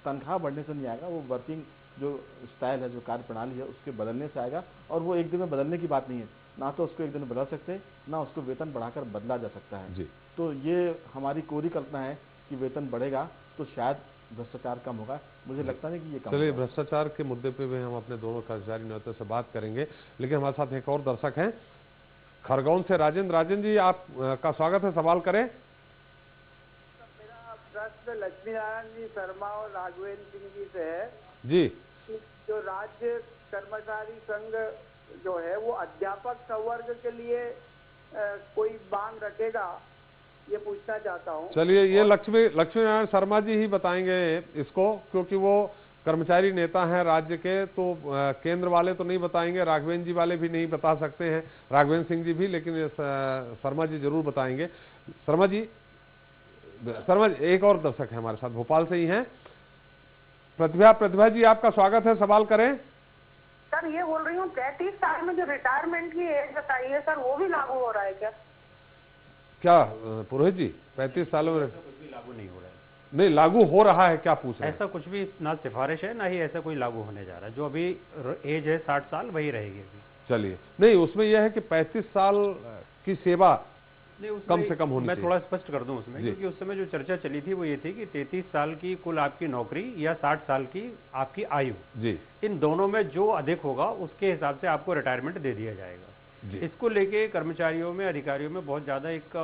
तनख्वाह बढ़ने से नहीं आएगा, वो वर्किंग जो स्टाइल है, जो कार्य प्रणाली है, उसके बदलने से आएगा। और वो एक दिन में बदलने की बात नहीं है, ना तो उसको एक दिन बदल सकते, ना उसको वेतन बढ़ाकर बदला जा सकता है। जी। तो ये हमारी कोरी कल्पना है कि वेतन बढ़ेगा तो शायद भ्रष्टाचार कम होगा। मुझे लगता नहीं कि ये कम चलिए, होगा। भ्रष्टाचार के मुद्दे पे भी हम अपने दोनों कर्मचारी नेताओं से बात करेंगे, लेकिन हमारे साथ एक और दर्शक हैं खरगोन से, राजेंद्र जी आप का स्वागत है, सवाल करें। मेरा प्रश्न लक्ष्मी नारायण जी शर्मा और राघवेंद्र सिंह जी से है जी। कि जो राज्य कर्मचारी संघ जो है वो अध्यापक संवर्ग के लिए कोई मांग रखेगा, ये पूछना चाहता हूँ। चलिए, ये लक्ष्मी नारायण शर्मा जी ही बताएंगे इसको, क्योंकि वो कर्मचारी नेता हैं राज्य के, तो केंद्र वाले तो नहीं बताएंगे, राघवेंद्र जी वाले भी नहीं बता सकते हैं, राघवेंद्र सिंह जी भी, लेकिन शर्मा जी जरूर बताएंगे। शर्मा जी, एक और दर्शक है हमारे साथ, भोपाल से ही हैं, प्रतिभा जी आपका स्वागत है, सवाल करें। सर ये बोल रही हूँ 33 साल में जो रिटायरमेंट की एज बताई है सर, वो भी लागू हो रहा है क्या? क्या पुरोहित जी, 35 सालों में कुछ भी लागू नहीं हो रहा है? नहीं, लागू हो रहा है, क्या पूछ रहे हैं? ऐसा कुछ भी ना सिफारिश है, ना ही ऐसा कोई लागू होने जा रहा है। जो अभी एज है 60 साल वही रहेगी अभी। चलिए, नहीं उसमें यह है कि 35 साल की सेवा कम से कम होनी चाहिए। मैं थोड़ा स्पष्ट कर दूं उसमें, क्योंकि उस समय जो चर्चा चली थी वो ये थी कि 33 साल की कुल आपकी नौकरी या 60 साल की आपकी आयु, जी, इन दोनों में जो अधिक होगा उसके हिसाब से आपको रिटायरमेंट दे दिया जाएगा। इसको लेके कर्मचारियों में, अधिकारियों में बहुत ज्यादा एक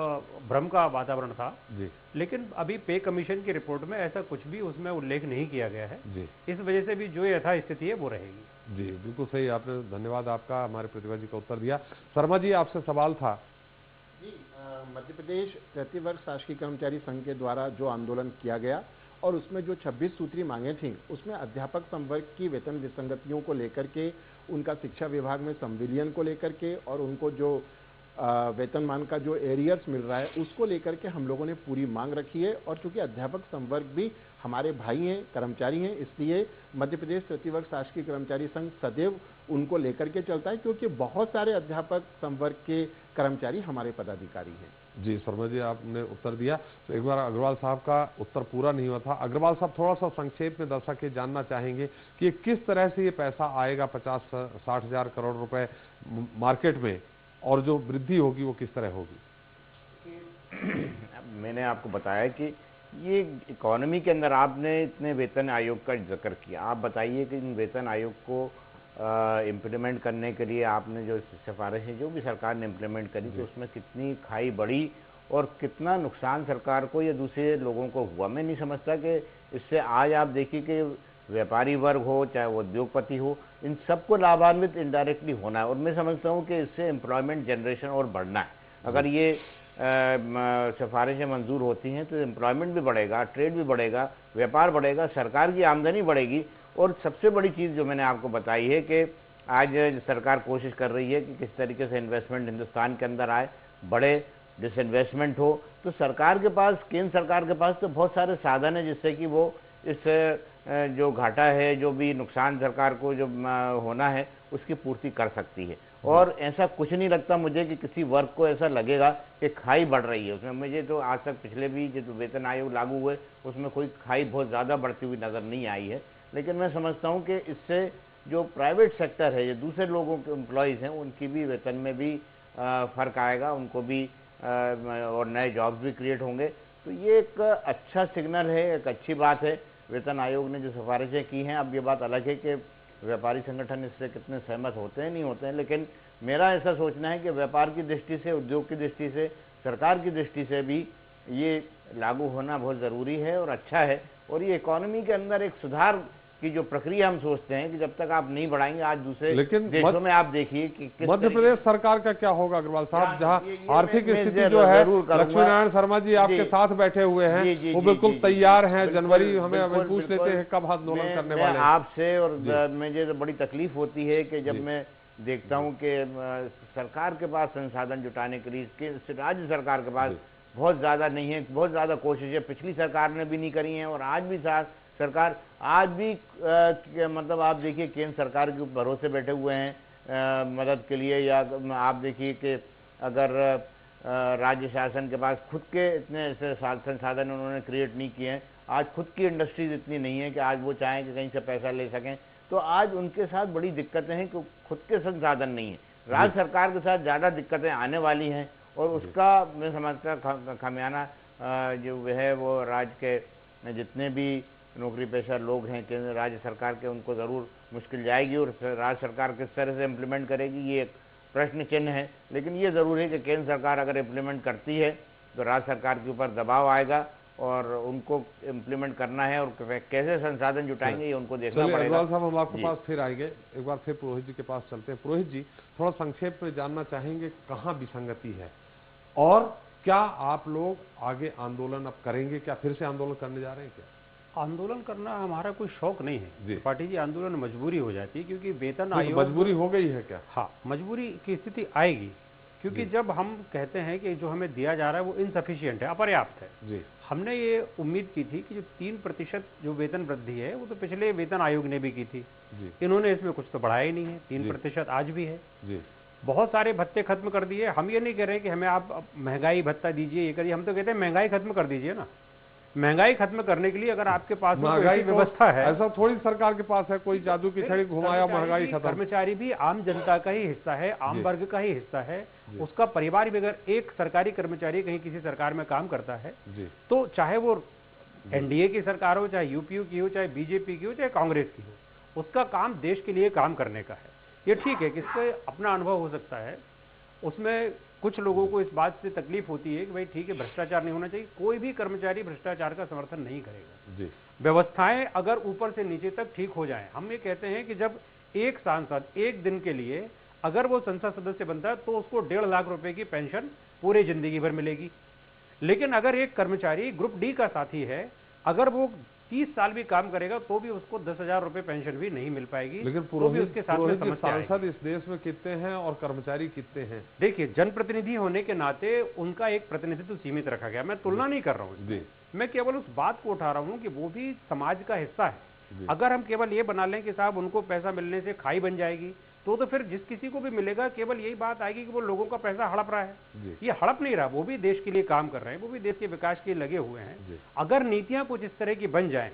भ्रम का वातावरण था जी। लेकिन अभी पे कमीशन की रिपोर्ट में ऐसा कुछ भी उसमें उल्लेख नहीं किया गया है जी। इस वजह से भी जो यथास्थिति है वो रहेगी। जी बिल्कुल सही, आपने, धन्यवाद आपका, हमारे प्रतिभा जी का उत्तर दिया। शर्मा जी आपसे सवाल था। जी, मध्य प्रदेश तृतीय वर्ग शासकीय कर्मचारी संघ के द्वारा जो आंदोलन किया गया और उसमें जो 26 सूत्री मांगे थी, उसमें अध्यापक संवर्ग की वेतन विसंगतियों को लेकर के, उनका शिक्षा विभाग में संविलियन को लेकर के और उनको जो वेतनमान का जो एरियर्स मिल रहा है उसको लेकर के हम लोगों ने पूरी मांग रखी है। और चूंकि अध्यापक संवर्ग भी हमारे भाई हैं, कर्मचारी हैं, इसलिए मध्य प्रदेश तृतीय वर्ग शासकीय कर्मचारी संघ सदैव उनको लेकर के चलता है, क्योंकि बहुत सारे अध्यापक संवर्ग के कर्मचारी हमारे पदाधिकारी हैं। जी शर्मा जी, आपने उत्तर दिया। तो एक बार अग्रवाल साहब का उत्तर पूरा नहीं हुआ था। अग्रवाल साहब, थोड़ा सा संक्षेप में दर्शक ये जानना चाहेंगे कि किस तरह से ये पैसा आएगा 50-60 हजार करोड़ रुपए मार्केट में, और जो वृद्धि होगी वो किस तरह होगी? मैंने आपको बताया कि ये इकोनॉमी के अंदर आपने इतने वेतन आयोग का जिक्र किया, आप बताइए कि इन वेतन आयोग को इम्प्लीमेंट करने के लिए आपने जो सिफारिशें जो भी सरकार ने इम्प्लीमेंट करी तो उसमें कितनी खाई बढ़ी और कितना नुकसान सरकार को या दूसरे लोगों को हुआ। मैं नहीं समझता कि इससे आज आप देखिए कि व्यापारी वर्ग हो चाहे वो उद्योगपति हो, इन सबको लाभान्वित इनडायरेक्टली होना है। और मैं समझता हूँ कि इससे एम्प्लॉयमेंट जनरेशन और बढ़ना है। अगर ये सिफारिशें मंजूर होती हैं तो एम्प्लॉयमेंट भी बढ़ेगा, ट्रेड भी बढ़ेगा, व्यापार बढ़ेगा, सरकार की आमदनी बढ़ेगी। और सबसे बड़ी चीज़ जो मैंने आपको बताई है कि आज सरकार कोशिश कर रही है कि किस तरीके से इन्वेस्टमेंट हिंदुस्तान के अंदर आए, बड़े डिसइन्वेस्टमेंट हो। तो सरकार के पास, केंद्र सरकार के पास तो बहुत सारे साधन हैं जिससे कि वो इस जो घाटा है, जो भी नुकसान सरकार को जो होना है, उसकी पूर्ति कर सकती है। और ऐसा कुछ नहीं लगता मुझे कि किसी वर्ग को ऐसा लगेगा कि खाई बढ़ रही है उसमें। मुझे तो आज तक पिछले भी जो वेतन आयोग लागू हुए उसमें कोई खाई बहुत ज़्यादा बढ़ती हुई नज़र नहीं आई है। लेकिन मैं समझता हूँ कि इससे जो प्राइवेट सेक्टर है, जो दूसरे लोगों के एम्प्लॉयज़ हैं, उनकी भी वेतन में भी फ़र्क आएगा, उनको भी और नए जॉब्स भी क्रिएट होंगे। तो ये एक अच्छा सिग्नल है, एक अच्छी बात है। वेतन आयोग ने जो सिफारिशें की हैं, अब ये बात अलग है कि व्यापारी संगठन इससे कितने सहमत होते हैं नहीं होते हैं, लेकिन मेरा ऐसा सोचना है कि व्यापार की दृष्टि से, उद्योग की दृष्टि से, सरकार की दृष्टि से भी ये लागू होना बहुत ज़रूरी है और अच्छा है। और ये इकोनॉमी के अंदर एक सुधार की जो प्रक्रिया हम सोचते हैं कि जब तक आप नहीं बढ़ाएंगे, आज दूसरे देशों में आप देखिए कि मध्य प्रदेश सरकार का क्या होगा अग्रवाल साहब, जहां आर्थिक स्थिति जो है, लक्ष्मी नारायण शर्मा जी आपके साथ बैठे हुए हैं, वो बिल्कुल तैयार हैं। जनवरी हमें पूछ लेते हैं कब आंदोलन करने वाले हैं आपसे। और मुझे बड़ी तकलीफ होती है कि जब मैं देखता हूँ कि सरकार के पास संसाधन जुटाने के लिए राज्य सरकार के पास बहुत ज़्यादा नहीं है, बहुत ज़्यादा कोशिशें पिछली सरकार ने भी नहीं करी हैं और आज भी सरकार आज भी मतलब आप देखिए केंद्र सरकार के भरोसे बैठे हुए हैं मदद के लिए। या आप देखिए कि अगर राज्य शासन के पास खुद के इतने ऐसे संसाधन उन्होंने क्रिएट नहीं किए हैं, आज खुद की इंडस्ट्रीज इतनी नहीं है कि आज वो चाहें कि कहीं से पैसा ले सकें, तो आज उनके साथ बड़ी दिक्कतें हैं कि खुद के संसाधन नहीं है। राज्य सरकार के साथ ज़्यादा दिक्कतें आने वाली हैं और उसका मैं समझता खामियाना जो है वो राज्य के जितने भी नौकरी पेशा लोग हैं केंद्र राज्य सरकार के, उनको ज़रूर मुश्किल जाएगी और राज्य सरकार किस तरह से इम्प्लीमेंट करेगी ये एक प्रश्न चिन्ह है। लेकिन ये ज़रूर है कि केंद्र सरकार अगर इम्प्लीमेंट करती है तो राज्य सरकार के ऊपर दबाव आएगा और उनको इम्प्लीमेंट करना है और कैसे संसाधन जुटाएंगे ये उनको देखना पड़ेगा। अग्रवाल साहब, हम आपके पास फिर आएंगे, एक बार फिर पुरोहित जी के पास चलते हैं। पुरोहित जी, थोड़ा संक्षेप में जानना चाहेंगे कहाँ विसंगति है और क्या आप लोग आगे आंदोलन अब करेंगे? क्या फिर से आंदोलन करने जा रहे हैं? क्या आंदोलन करना हमारा कोई शौक नहीं है पार्टी जी, आंदोलन मजबूरी हो जाती है क्योंकि वेतन आयोग मजबूरी हो गई है क्या? हाँ, मजबूरी की स्थिति आएगी क्योंकि जब हम कहते हैं कि जो हमें दिया जा रहा है वो इनसफिशिएंट है, अपर्याप्त है जी। हमने ये उम्मीद की थी कि जो 3% जो वेतन वृद्धि है वो तो पिछले वेतन आयोग ने भी की थी जी। इन्होंने इसमें कुछ तो बढ़ाया ही नहीं है, 3% आज भी है जी। बहुत सारे भत्ते खत्म कर दिए। हम ये नहीं कह रहे कि हमें आप महंगाई भत्ता दीजिए, ये करिए, हम तो कहते हैं महंगाई खत्म कर दीजिए ना। महंगाई खत्म करने के लिए अगर आपके पास महंगाई व्यवस्था है, ऐसा थोड़ी सरकार के पास है कोई जादू की छड़ी घुमाया महंगाई खत्म। कर्मचारी भी आम जनता का ही हिस्सा है, आम वर्ग का ही हिस्सा है। उसका परिवार भी, अगर एक सरकारी कर्मचारी कहीं किसी सरकार में काम करता है तो चाहे वो एनडीए की सरकार हो, चाहे यूपीयू की हो, चाहे बीजेपी की हो, चाहे कांग्रेस की हो, उसका काम देश के लिए काम करने का है। ये ठीक है कि इससे अपना अनुभव हो सकता है, उसमें कुछ लोगों को इस बात से तकलीफ होती है कि भाई ठीक है भ्रष्टाचार नहीं होना चाहिए। कोई भी कर्मचारी भ्रष्टाचार का समर्थन नहीं करेगा जी। व्यवस्थाएं अगर ऊपर से नीचे तक ठीक हो जाएं, हम ये कहते हैं कि जब एक सांसद एक दिन के लिए अगर वो संसद सदस्य बनता है तो उसको 1.5 लाख रुपए की पेंशन पूरे जिंदगी भर मिलेगी। लेकिन अगर एक कर्मचारी ग्रुप डी का साथी है, अगर वो 30 साल भी काम करेगा तो भी उसको 10,000 रुपए पेंशन भी नहीं मिल पाएगी। लेकिन तो भी उसके साथ में समस्या आएगी। सांसद इस देश में कितने हैं और कर्मचारी कितने हैं? देखिए, जनप्रतिनिधि होने के नाते उनका एक प्रतिनिधित्व सीमित रखा गया। मैं तुलना नहीं कर रहा हूँ, मैं केवल उस बात को उठा रहा हूँ कि वो भी समाज का हिस्सा है। अगर हम केवल ये बना लें कि साहब उनको पैसा मिलने से खाई बन जाएगी तो फिर जिस किसी को भी मिलेगा केवल यही बात आएगी कि वो लोगों का पैसा हड़प रहा है। ये हड़प नहीं रहा, वो भी देश के लिए काम कर रहे हैं, वो भी देश के विकास के लिए लगे हुए हैं। अगर नीतियां कुछ इस तरह की बन जाएं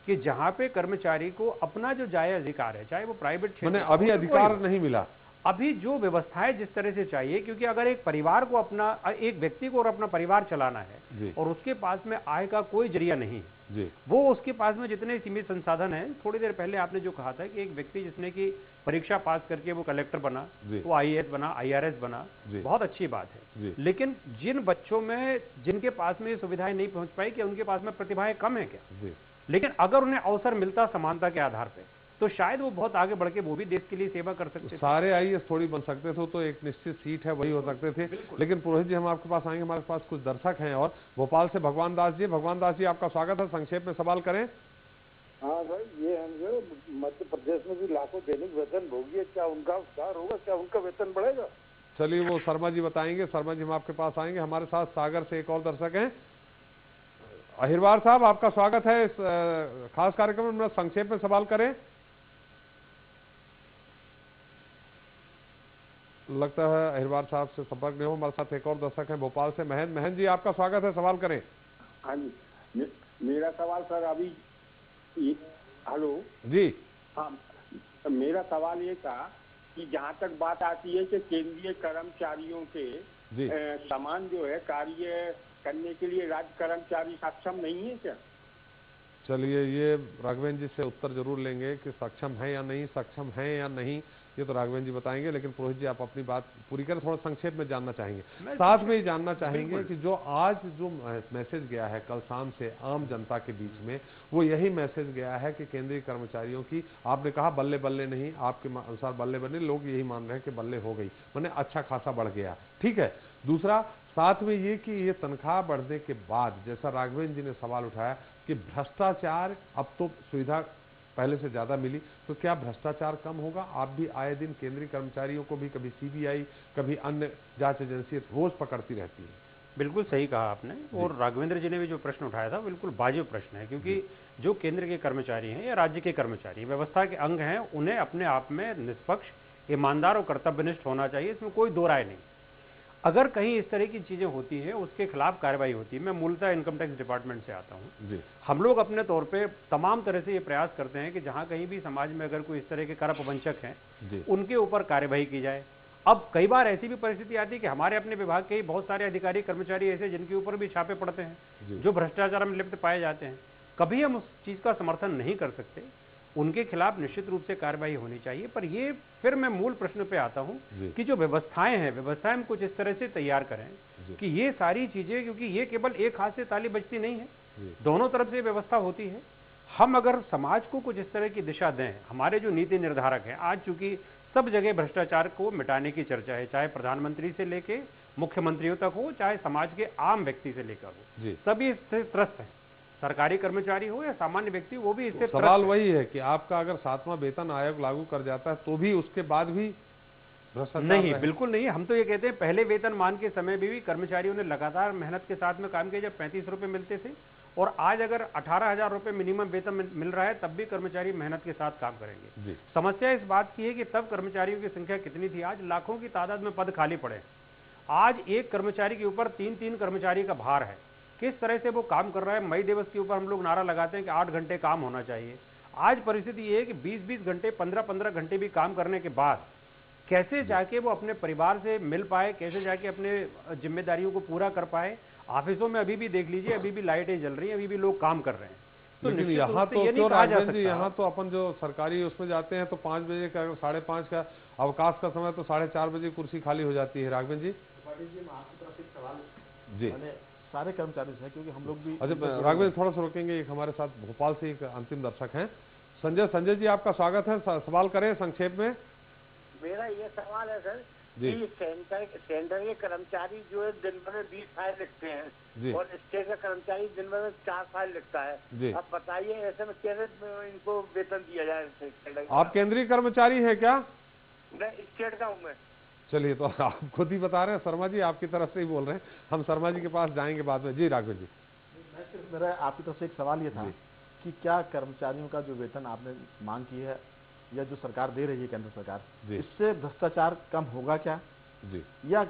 कि जहां पे कर्मचारी को अपना जो जायज अधिकार है, चाहे वो प्राइवेट क्षेत्र, अभी अधिकार नहीं मिला, अभी जो व्यवस्थाएं जिस तरह से चाहिए, क्योंकि अगर एक परिवार को अपना, एक व्यक्ति को और अपना परिवार चलाना है और उसके पास में आय का कोई जरिया नहीं जी। वो उसके पास में जितने सीमित संसाधन हैं, थोड़ी देर पहले आपने जो कहा था कि एक व्यक्ति जिसने की परीक्षा पास करके वो कलेक्टर बना, वो आईएएस बना, आईआरएस बना, बहुत अच्छी बात है। लेकिन जिन बच्चों में जिनके पास में ये सुविधाएं नहीं पहुंच पाई, क्या उनके पास में प्रतिभाएं कम है क्या? लेकिन अगर उन्हें अवसर मिलता समानता के आधार पे तो शायद वो बहुत आगे बढ़ के वो भी देश के लिए सेवा कर सकते थे। सारे आईएएस थोड़ी बन सकते थे तो एक निश्चित सीट है वही हो सकते थे। लेकिन पुरोहित जी, हम आपके पास आएंगे, हमारे पास कुछ दर्शक हैं और भोपाल से भगवान दास जी। भगवान दास जी, आपका स्वागत है, संक्षेप में सवाल करें। हाँ भाई, ये हम मध्य प्रदेश में भी लाखों दैनिक वेतन भोगी है, क्या उनका उद्धार होगा? क्या उनका वेतन बढ़ेगा? चलिए, वो शर्मा जी बताएंगे। शर्मा जी, हम आपके पास आएंगे। हमारे साथ सागर से एक और दर्शक हैं, अहिरवार साहब, आपका स्वागत है इस खास कार्यक्रम में, संक्षेप में सवाल करें। लगता है अहिरवार साहब से संपर्क नहीं हो। हमारे साथ एक और दर्शक हैं भोपाल से, महन जी, आपका स्वागत है, सवाल करें। हाँ जी, मेरा सवाल सर अभी हेलो जी। हाँ, मेरा सवाल ये था कि जहाँ तक बात आती है कि केंद्रीय कर्मचारियों के समान जो है कार्य करने के लिए राज्य कर्मचारी सक्षम नहीं है क्या? चलिए, ये राघवेंद्र जी से उत्तर जरूर लेंगे कि सक्षम है या नहीं, सक्षम है या नहीं, ये तो राघवेंद्र जी बताएंगे। लेकिन पुरोहित जी, आप अपनी बात पूरी करें, थोड़ा संक्षेप में जानना चाहेंगे। साथ में ही जानना चाहेंगे कि जो आज जो मैसेज गया है कल शाम से आम जनता के बीच में, वो यही मैसेज गया है कि केंद्रीय कर्मचारियों की, आपने कहा बल्ले बल्ले नहीं, आपके अनुसार बल्ले बल्ले, लोग यही मान रहे हैं कि बल्ले हो गई, मैंने अच्छा खासा बढ़ गया, ठीक है। दूसरा, साथ में ये कि ये तनख्वाह बढ़ने के बाद, जैसा राघवेंद्र जी ने सवाल उठाया कि भ्रष्टाचार, अब तो सुविधा पहले से ज्यादा मिली, तो क्या भ्रष्टाचार कम होगा? आप भी आए दिन केंद्रीय कर्मचारियों को भी कभी सीबीआई, कभी अन्य जांच एजेंसी रोज पकड़ती रहती है। बिल्कुल सही कहा आपने, और राघवेंद्र जी ने भी जो प्रश्न उठाया था बिल्कुल वाजिब प्रश्न है, क्योंकि जो केंद्र के कर्मचारी हैं या राज्य के कर्मचारी व्यवस्था के अंग हैं, उन्हें अपने आप में निष्पक्ष, ईमानदार और कर्तव्यनिष्ठ होना चाहिए, इसमें कोई दो राय नहीं। अगर कहीं इस तरह की चीजें होती हैं, उसके खिलाफ कार्रवाई होती है। मैं मूलतः इनकम टैक्स डिपार्टमेंट से आता हूं। हम लोग अपने तौर पे तमाम तरह से ये प्रयास करते हैं कि जहां कहीं भी समाज में अगर कोई इस तरह के कर अपवंचक हैं, उनके ऊपर कार्रवाई की जाए। अब कई बार ऐसी भी परिस्थिति आती है कि हमारे अपने विभाग के ही बहुत सारे अधिकारी कर्मचारी ऐसे जिनके ऊपर भी छापे पड़ते हैं, जो भ्रष्टाचार में लिप्त पाए जाते हैं। कभी हम उस चीज का समर्थन नहीं कर सकते, उनके खिलाफ निश्चित रूप से कार्रवाई होनी चाहिए। पर ये फिर मैं मूल प्रश्न पे आता हूं कि जो व्यवस्थाएं हैं, व्यवस्थाएं हम कुछ इस तरह से तैयार करें कि ये सारी चीजें, क्योंकि ये केवल एक हाथ से ताली बजती नहीं है, दोनों तरफ से व्यवस्था होती है। हम अगर समाज को कुछ इस तरह की दिशा दें, हमारे जो नीति निर्धारक हैं, आज चूंकि सब जगह भ्रष्टाचार को मिटाने की चर्चा है, चाहे प्रधानमंत्री से लेके मुख्यमंत्रियों तक हो, चाहे समाज के आम व्यक्ति से लेकर हो, सभी इससे त्रस्त हैं, सरकारी कर्मचारी हो या सामान्य व्यक्ति, वो भी इससे सवाल वही है कि आपका अगर 7वां वेतन आयोग लागू कर जाता है तो भी उसके बाद भी भ्रष्टाचार नहीं, बिल्कुल नहीं। हम तो ये कहते हैं पहले वेतनमान के समय में भी कर्मचारियों ने लगातार मेहनत के साथ में काम किया, जब 35 रुपए मिलते थे, और आज अगर 18,000 रुपए मिनिमम वेतन मिल रहा है, तब भी कर्मचारी मेहनत के साथ काम करेंगे। समस्या इस बात की है कि तब कर्मचारियों की संख्या कितनी थी, आज लाखों की तादाद में पद खाली पड़े। आज एक कर्मचारी के ऊपर 3-3 कर्मचारी का भार है। किस तरह से वो काम कर रहा है। मई दिवस के ऊपर हम लोग नारा लगाते हैं कि 8 घंटे काम होना चाहिए। आज परिस्थिति ये है कि 20-20 घंटे, 15-15 घंटे भी काम करने के बाद कैसे जाके वो अपने परिवार से मिल पाए, कैसे जाके अपने जिम्मेदारियों को पूरा कर पाए। ऑफिसों में अभी भी देख लीजिए, अभी भी लाइटें जल रही हैं, अभी भी लोग काम कर रहे हैं। तो यहाँ तो यहाँ तो अपन जो सरकारी उसमें जाते हैं तो 5 बजे का, 5:30 का अवकाश का समय, तो 4:30 बजे कुर्सी खाली हो जाती है। राघवेंद्र जी, जी सारे कर्मचारी हैं, क्योंकि हम लोग भी। अच्छा राघवेंद्र, थोड़ा सा रोकेंगे। एक हमारे साथ भोपाल से एक अंतिम दर्शक हैं, संजय जी, आपका स्वागत है। सवाल करें संक्षेप में। मेरा ये सवाल है सर कि सेंटर के कर्मचारी जो है दिन भर में 20 फाइल लिखते हैं और स्टेट का कर्मचारी दिन भर में 4 फाइल लिखता है। अब बताइए ऐसे में कैसे इनको वेतन दिया जाए। आप केंद्रीय कर्मचारी हैं क्या? मैं स्टेट का हूँ। मैं चलिए, तो आप खुद ही बता रहे हैं। शर्मा जी आपकी तरफ से ही बोल रहे हैं, हम शर्मा जी के पास जाएंगे बाद में। जी राघव जी, मेरा आपकी तरफ से एक सवाल ये था कि क्या कर्मचारियों का जो वेतन आपने मांग की है या जो सरकार दे रही है, केंद्र सरकार, इससे भ्रष्टाचार कम होगा क्या जी, या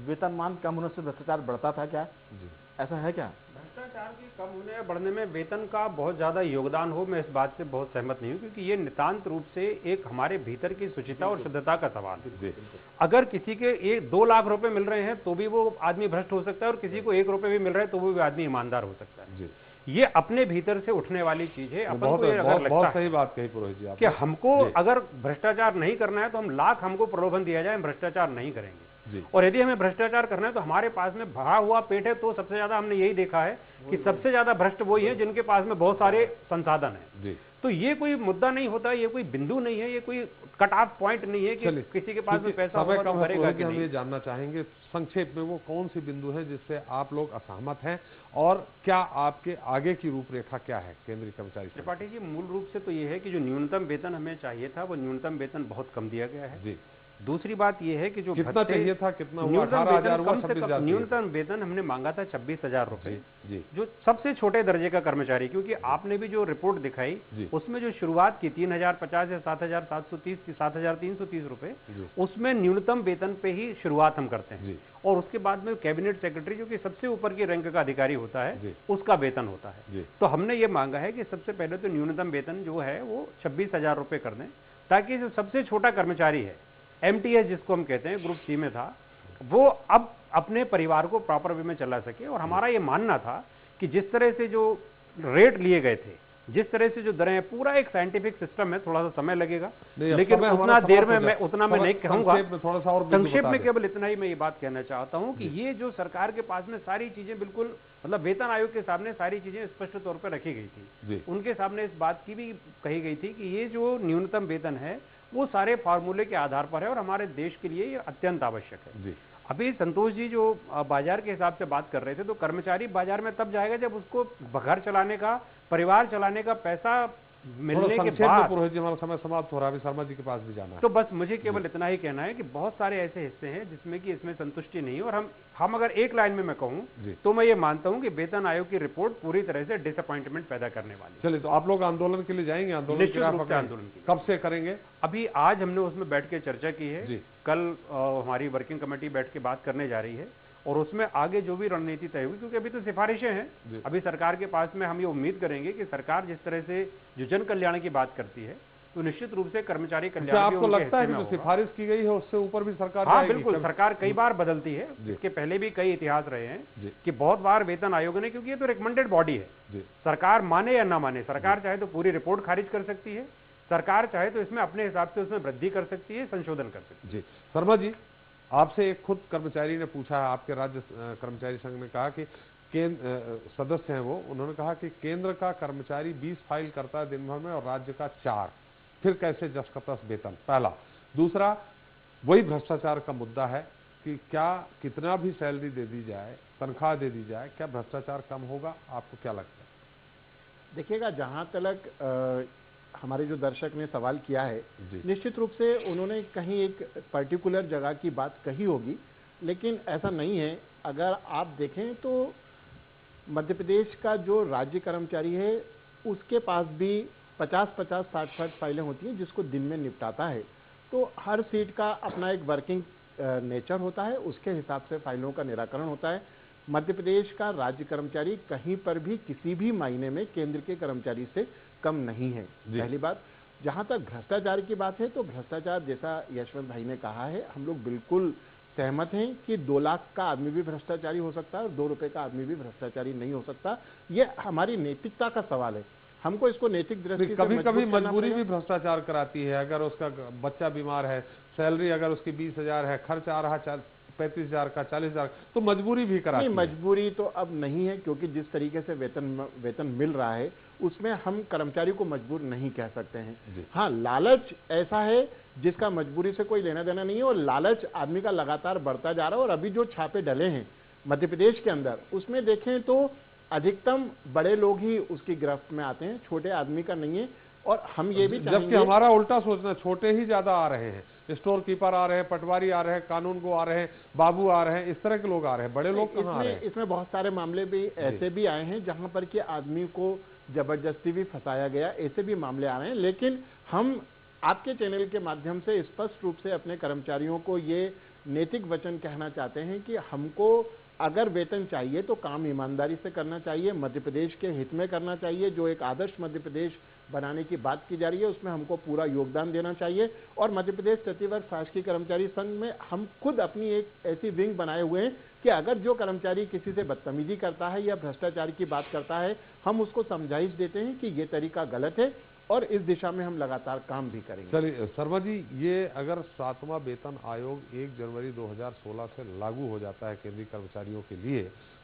वेतनमान कम होने से भ्रष्टाचार बढ़ता था क्या जी, ऐसा है क्या? भ्रष्टाचार के कम होने या बढ़ने में वेतन का बहुत ज्यादा योगदान हो, मैं इस बात से बहुत सहमत नहीं हूँ, क्योंकि ये नितांत रूप से एक हमारे भीतर की शुचिता और शुद्धता का सवाल है। अगर किसी के 2 लाख रुपए मिल रहे हैं तो भी वो आदमी भ्रष्ट हो सकता है, और किसी को 1 रुपए भी मिल रहा है तो वो भी आदमी ईमानदार हो सकता है। ये अपने भीतर से उठने वाली चीज है। अपन को अगर लगता बहुत सही बात कही पुरोहित जी कि हमको अगर भ्रष्टाचार नहीं करना है तो हम लाख हमको प्रलोभन दिया जाए, हम भ्रष्टाचार नहीं करेंगे। और यदि हमें भ्रष्टाचार करना है तो हमारे पास में भरा हुआ पेट है। तो सबसे ज्यादा हमने यही देखा है कि सबसे ज्यादा भ्रष्ट वही है जिनके पास में बहुत सारे संसाधन है। तो ये कोई मुद्दा नहीं होता, ये कोई बिंदु नहीं है, ये कोई कट ऑफ पॉइंट नहीं है कि किसी के पास में पैसा होगा तो भरेगा कि हम ये जानना चाहेंगे संक्षेप में वो कौन सी बिंदु है जिससे आप लोग असहमत हैं, और क्या आपके आगे की रूपरेखा क्या है केंद्रीय कर्मचारी? त्रिपाठी जी, मूल रूप से तो ये है कि जो न्यूनतम वेतन हमें चाहिए था वो न्यूनतम वेतन बहुत कम दिया गया है जी। दूसरी बात यह है कि जो कितना चाहिए था, कितना हुआ? 18,000 हुआ, 26,000। न्यूनतम वेतन हमने मांगा था 26,000 रुपए, जो सबसे छोटे दर्जे का कर्मचारी, क्योंकि आपने भी जो रिपोर्ट दिखाई उसमें जो शुरुआत की 3,050 या 7,730, 7,330 रुपए, उसमें न्यूनतम वेतन पे ही शुरुआत हम करते हैं, और उसके बाद में कैबिनेट सेक्रेटरी जो कि सबसे ऊपर की रैंक का अधिकारी होता है उसका वेतन होता है। तो हमने ये मांगा है कि सबसे पहले तो न्यूनतम वेतन जो है वो 26,000 रुपए कर दें, ताकि जो सबसे छोटा कर्मचारी है, MTS जिसको हम कहते हैं, ग्रुप C में था, वो अब अपने परिवार को प्रॉपर वे में चला सके। और हमारा ये मानना था कि जिस तरह से जो रेट लिए गए थे, जिस तरह से जो दरें, पूरा एक साइंटिफिक सिस्टम है, थोड़ा सा समय लगेगा, लेकिन उतना देर में मैं उतना मैं नहीं कहूंगा। संक्षेप में केवल इतना ही मैं ये बात कहना चाहता हूं कि ये जो सरकार के पास में सारी चीजें बिल्कुल, मतलब वेतन आयोग के सामने सारी चीजें स्पष्ट तौर पर रखी गई थी, उनके सामने इस बात की भी कही गई थी कि ये जो न्यूनतम वेतन है वो सारे फार्मूले के आधार पर है और हमारे देश के लिए ये अत्यंत आवश्यक है। अभी संतोष जी जो बाजार के हिसाब से बात कर रहे थे, तो कर्मचारी बाजार में तब जाएगा जब उसको घर चलाने का, परिवार चलाने का पैसा मिलने के बाद। पुरोहित जी, हमारा समय समाप्त हो रहा है, शर्मा जी के पास भी जाना है। तो बस मुझे केवल इतना ही कहना है कि बहुत सारे ऐसे हिस्से हैं जिसमें कि इसमें संतुष्टि नहीं है, और हम अगर एक लाइन में मैं कहूं तो मैं ये मानता हूं कि वेतन आयोग की रिपोर्ट पूरी तरह से डिसअपॉइंटमेंट पैदा करने वाली। चलिए, तो आप लोग आंदोलन के लिए जाएंगे? आंदोलन कब से करेंगे? अभी आज हमने उसमें बैठ के चर्चा की है, कल हमारी वर्किंग कमेटी बैठ के बात करने जा रही है, और उसमें आगे जो भी रणनीति तय हुई, क्योंकि अभी तो सिफारिशें हैं, अभी सरकार के पास में हम ये उम्मीद करेंगे कि सरकार जिस तरह से जो जन कल्याण की बात करती है तो निश्चित रूप से कर्मचारी कल्याण आपको भी उनके लगता है हिस्से कि में जो होगा। सिफारिश की गई है उससे ऊपर भी सरकार हाँ जाएगी? बिल्कुल, सरकार कई बार बदलती है, इसके पहले भी कई इतिहास रहे हैं कि बहुत बार वेतन आयोग ने, क्योंकि ये तो रिकमेंडेड बॉडी है, सरकार माने या ना माने, सरकार चाहे तो पूरी रिपोर्ट खारिज कर सकती है, सरकार चाहे तो इसमें अपने हिसाब से उसमें वृद्धि कर सकती है, संशोधन कर सकती है। जी शर्मा जी, आपसे एक खुद कर्मचारी ने पूछा, आपके राज्य कर्मचारी संघ ने कहा कि केंद्र सदस्य हैं वो, उन्होंने कहा कि केंद्र का कर्मचारी 20 फाइल करता है दिन भर में और राज्य का 4, फिर कैसे जस का तस वेतन? पहला। दूसरा, वही भ्रष्टाचार का मुद्दा है कि क्या कितना भी सैलरी दे दी जाए, तनख्वाह दे दी जाए, क्या भ्रष्टाचार कम होगा? आपको क्या लगता है? देखिएगा, जहां तक हमारे जो दर्शक ने सवाल किया है, निश्चित रूप से उन्होंने कहीं एक पर्टिकुलर जगह की बात कही होगी, लेकिन ऐसा नहीं है। अगर आप देखें तो मध्य प्रदेश का जो राज्य कर्मचारी है उसके पास भी 50-50, 60-60 फाइलें होती हैं जिसको दिन में निपटाता है। तो हर सीट का अपना एक वर्किंग नेचर होता है, उसके हिसाब से फाइलों का निराकरण होता है। मध्य प्रदेश का राज्य कर्मचारी कहीं पर भी किसी भी मायने में केंद्र के कर्मचारी से कम नहीं है, पहली बात। जहां तक भ्रष्टाचार की बात है तो भ्रष्टाचार, जैसा यशवंत भाई ने कहा है, हम लोग बिल्कुल सहमत हैं कि 2 लाख का आदमी भी भ्रष्टाचारी हो सकता है और 2 रुपए का आदमी भी भ्रष्टाचारी नहीं हो सकता। ये हमारी नैतिकता का सवाल है, हमको इसको नैतिक दृष्टि से कभी कभी मजबूत करना मजबूरी भी पड़ेगा। भ्रष्टाचार कराती है। अगर उसका बच्चा बीमार है, सैलरी अगर उसकी 20,000 है, खर्च आ रहा 35,000 का, 40,000, तो मजबूरी भी कराती नहीं, है। मजबूरी तो अब नहीं है, क्योंकि जिस तरीके से वेतन मिल रहा है उसमें हम कर्मचारी को मजबूर नहीं कह सकते हैं। हाँ, लालच ऐसा है जिसका मजबूरी से कोई लेना देना नहीं है, और लालच आदमी का लगातार बढ़ता जा रहा है। और अभी जो छापे डले हैं मध्य प्रदेश के अंदर, उसमें देखें तो अधिकतम बड़े लोग ही उसकी गिरफ्त में आते हैं, छोटे आदमी का नहीं है। और हम ये भी चाहेंगे, जबकि हमारा उल्टा सोचना, छोटे ही ज्यादा आ रहे हैं, स्टोर कीपर आ रहे हैं, पटवारी आ रहे हैं, कानून को आ रहे हैं, बाबू आ रहे हैं, इस तरह के लोग आ रहे हैं, बड़े लोग कहाँ आ रहे हैं? इसमें बहुत सारे मामले भी ऐसे भी आए हैं जहां पर कि आदमी को जबरदस्ती भी फंसाया गया, ऐसे भी मामले आ रहे हैं। लेकिन हम आपके चैनल के माध्यम से स्पष्ट रूप से अपने कर्मचारियों को ये नैतिक वचन कहना चाहते हैं कि हमको अगर वेतन चाहिए तो काम ईमानदारी से करना चाहिए, मध्य प्रदेश के हित में करना चाहिए। जो एक आदर्श मध्य प्रदेश बनाने की बात की जा रही है उसमें हमको पूरा योगदान देना चाहिए। और मध्य प्रदेश तृतीयवर्ग शासकीय कर्मचारी संघ में हम खुद अपनी एक ऐसी विंग बनाए हुए हैं कि अगर जो कर्मचारी किसी से बदतमीजी करता है या भ्रष्टाचार की बात करता है, हम उसको समझाइश देते हैं कि ये तरीका गलत है और इस दिशा में हम लगातार काम भी करेंगे। चलिए शर्मा जी, ये अगर 7वां वेतन आयोग 1 जनवरी 2016 से लागू हो जाता है केंद्रीय कर्मचारियों के लिए,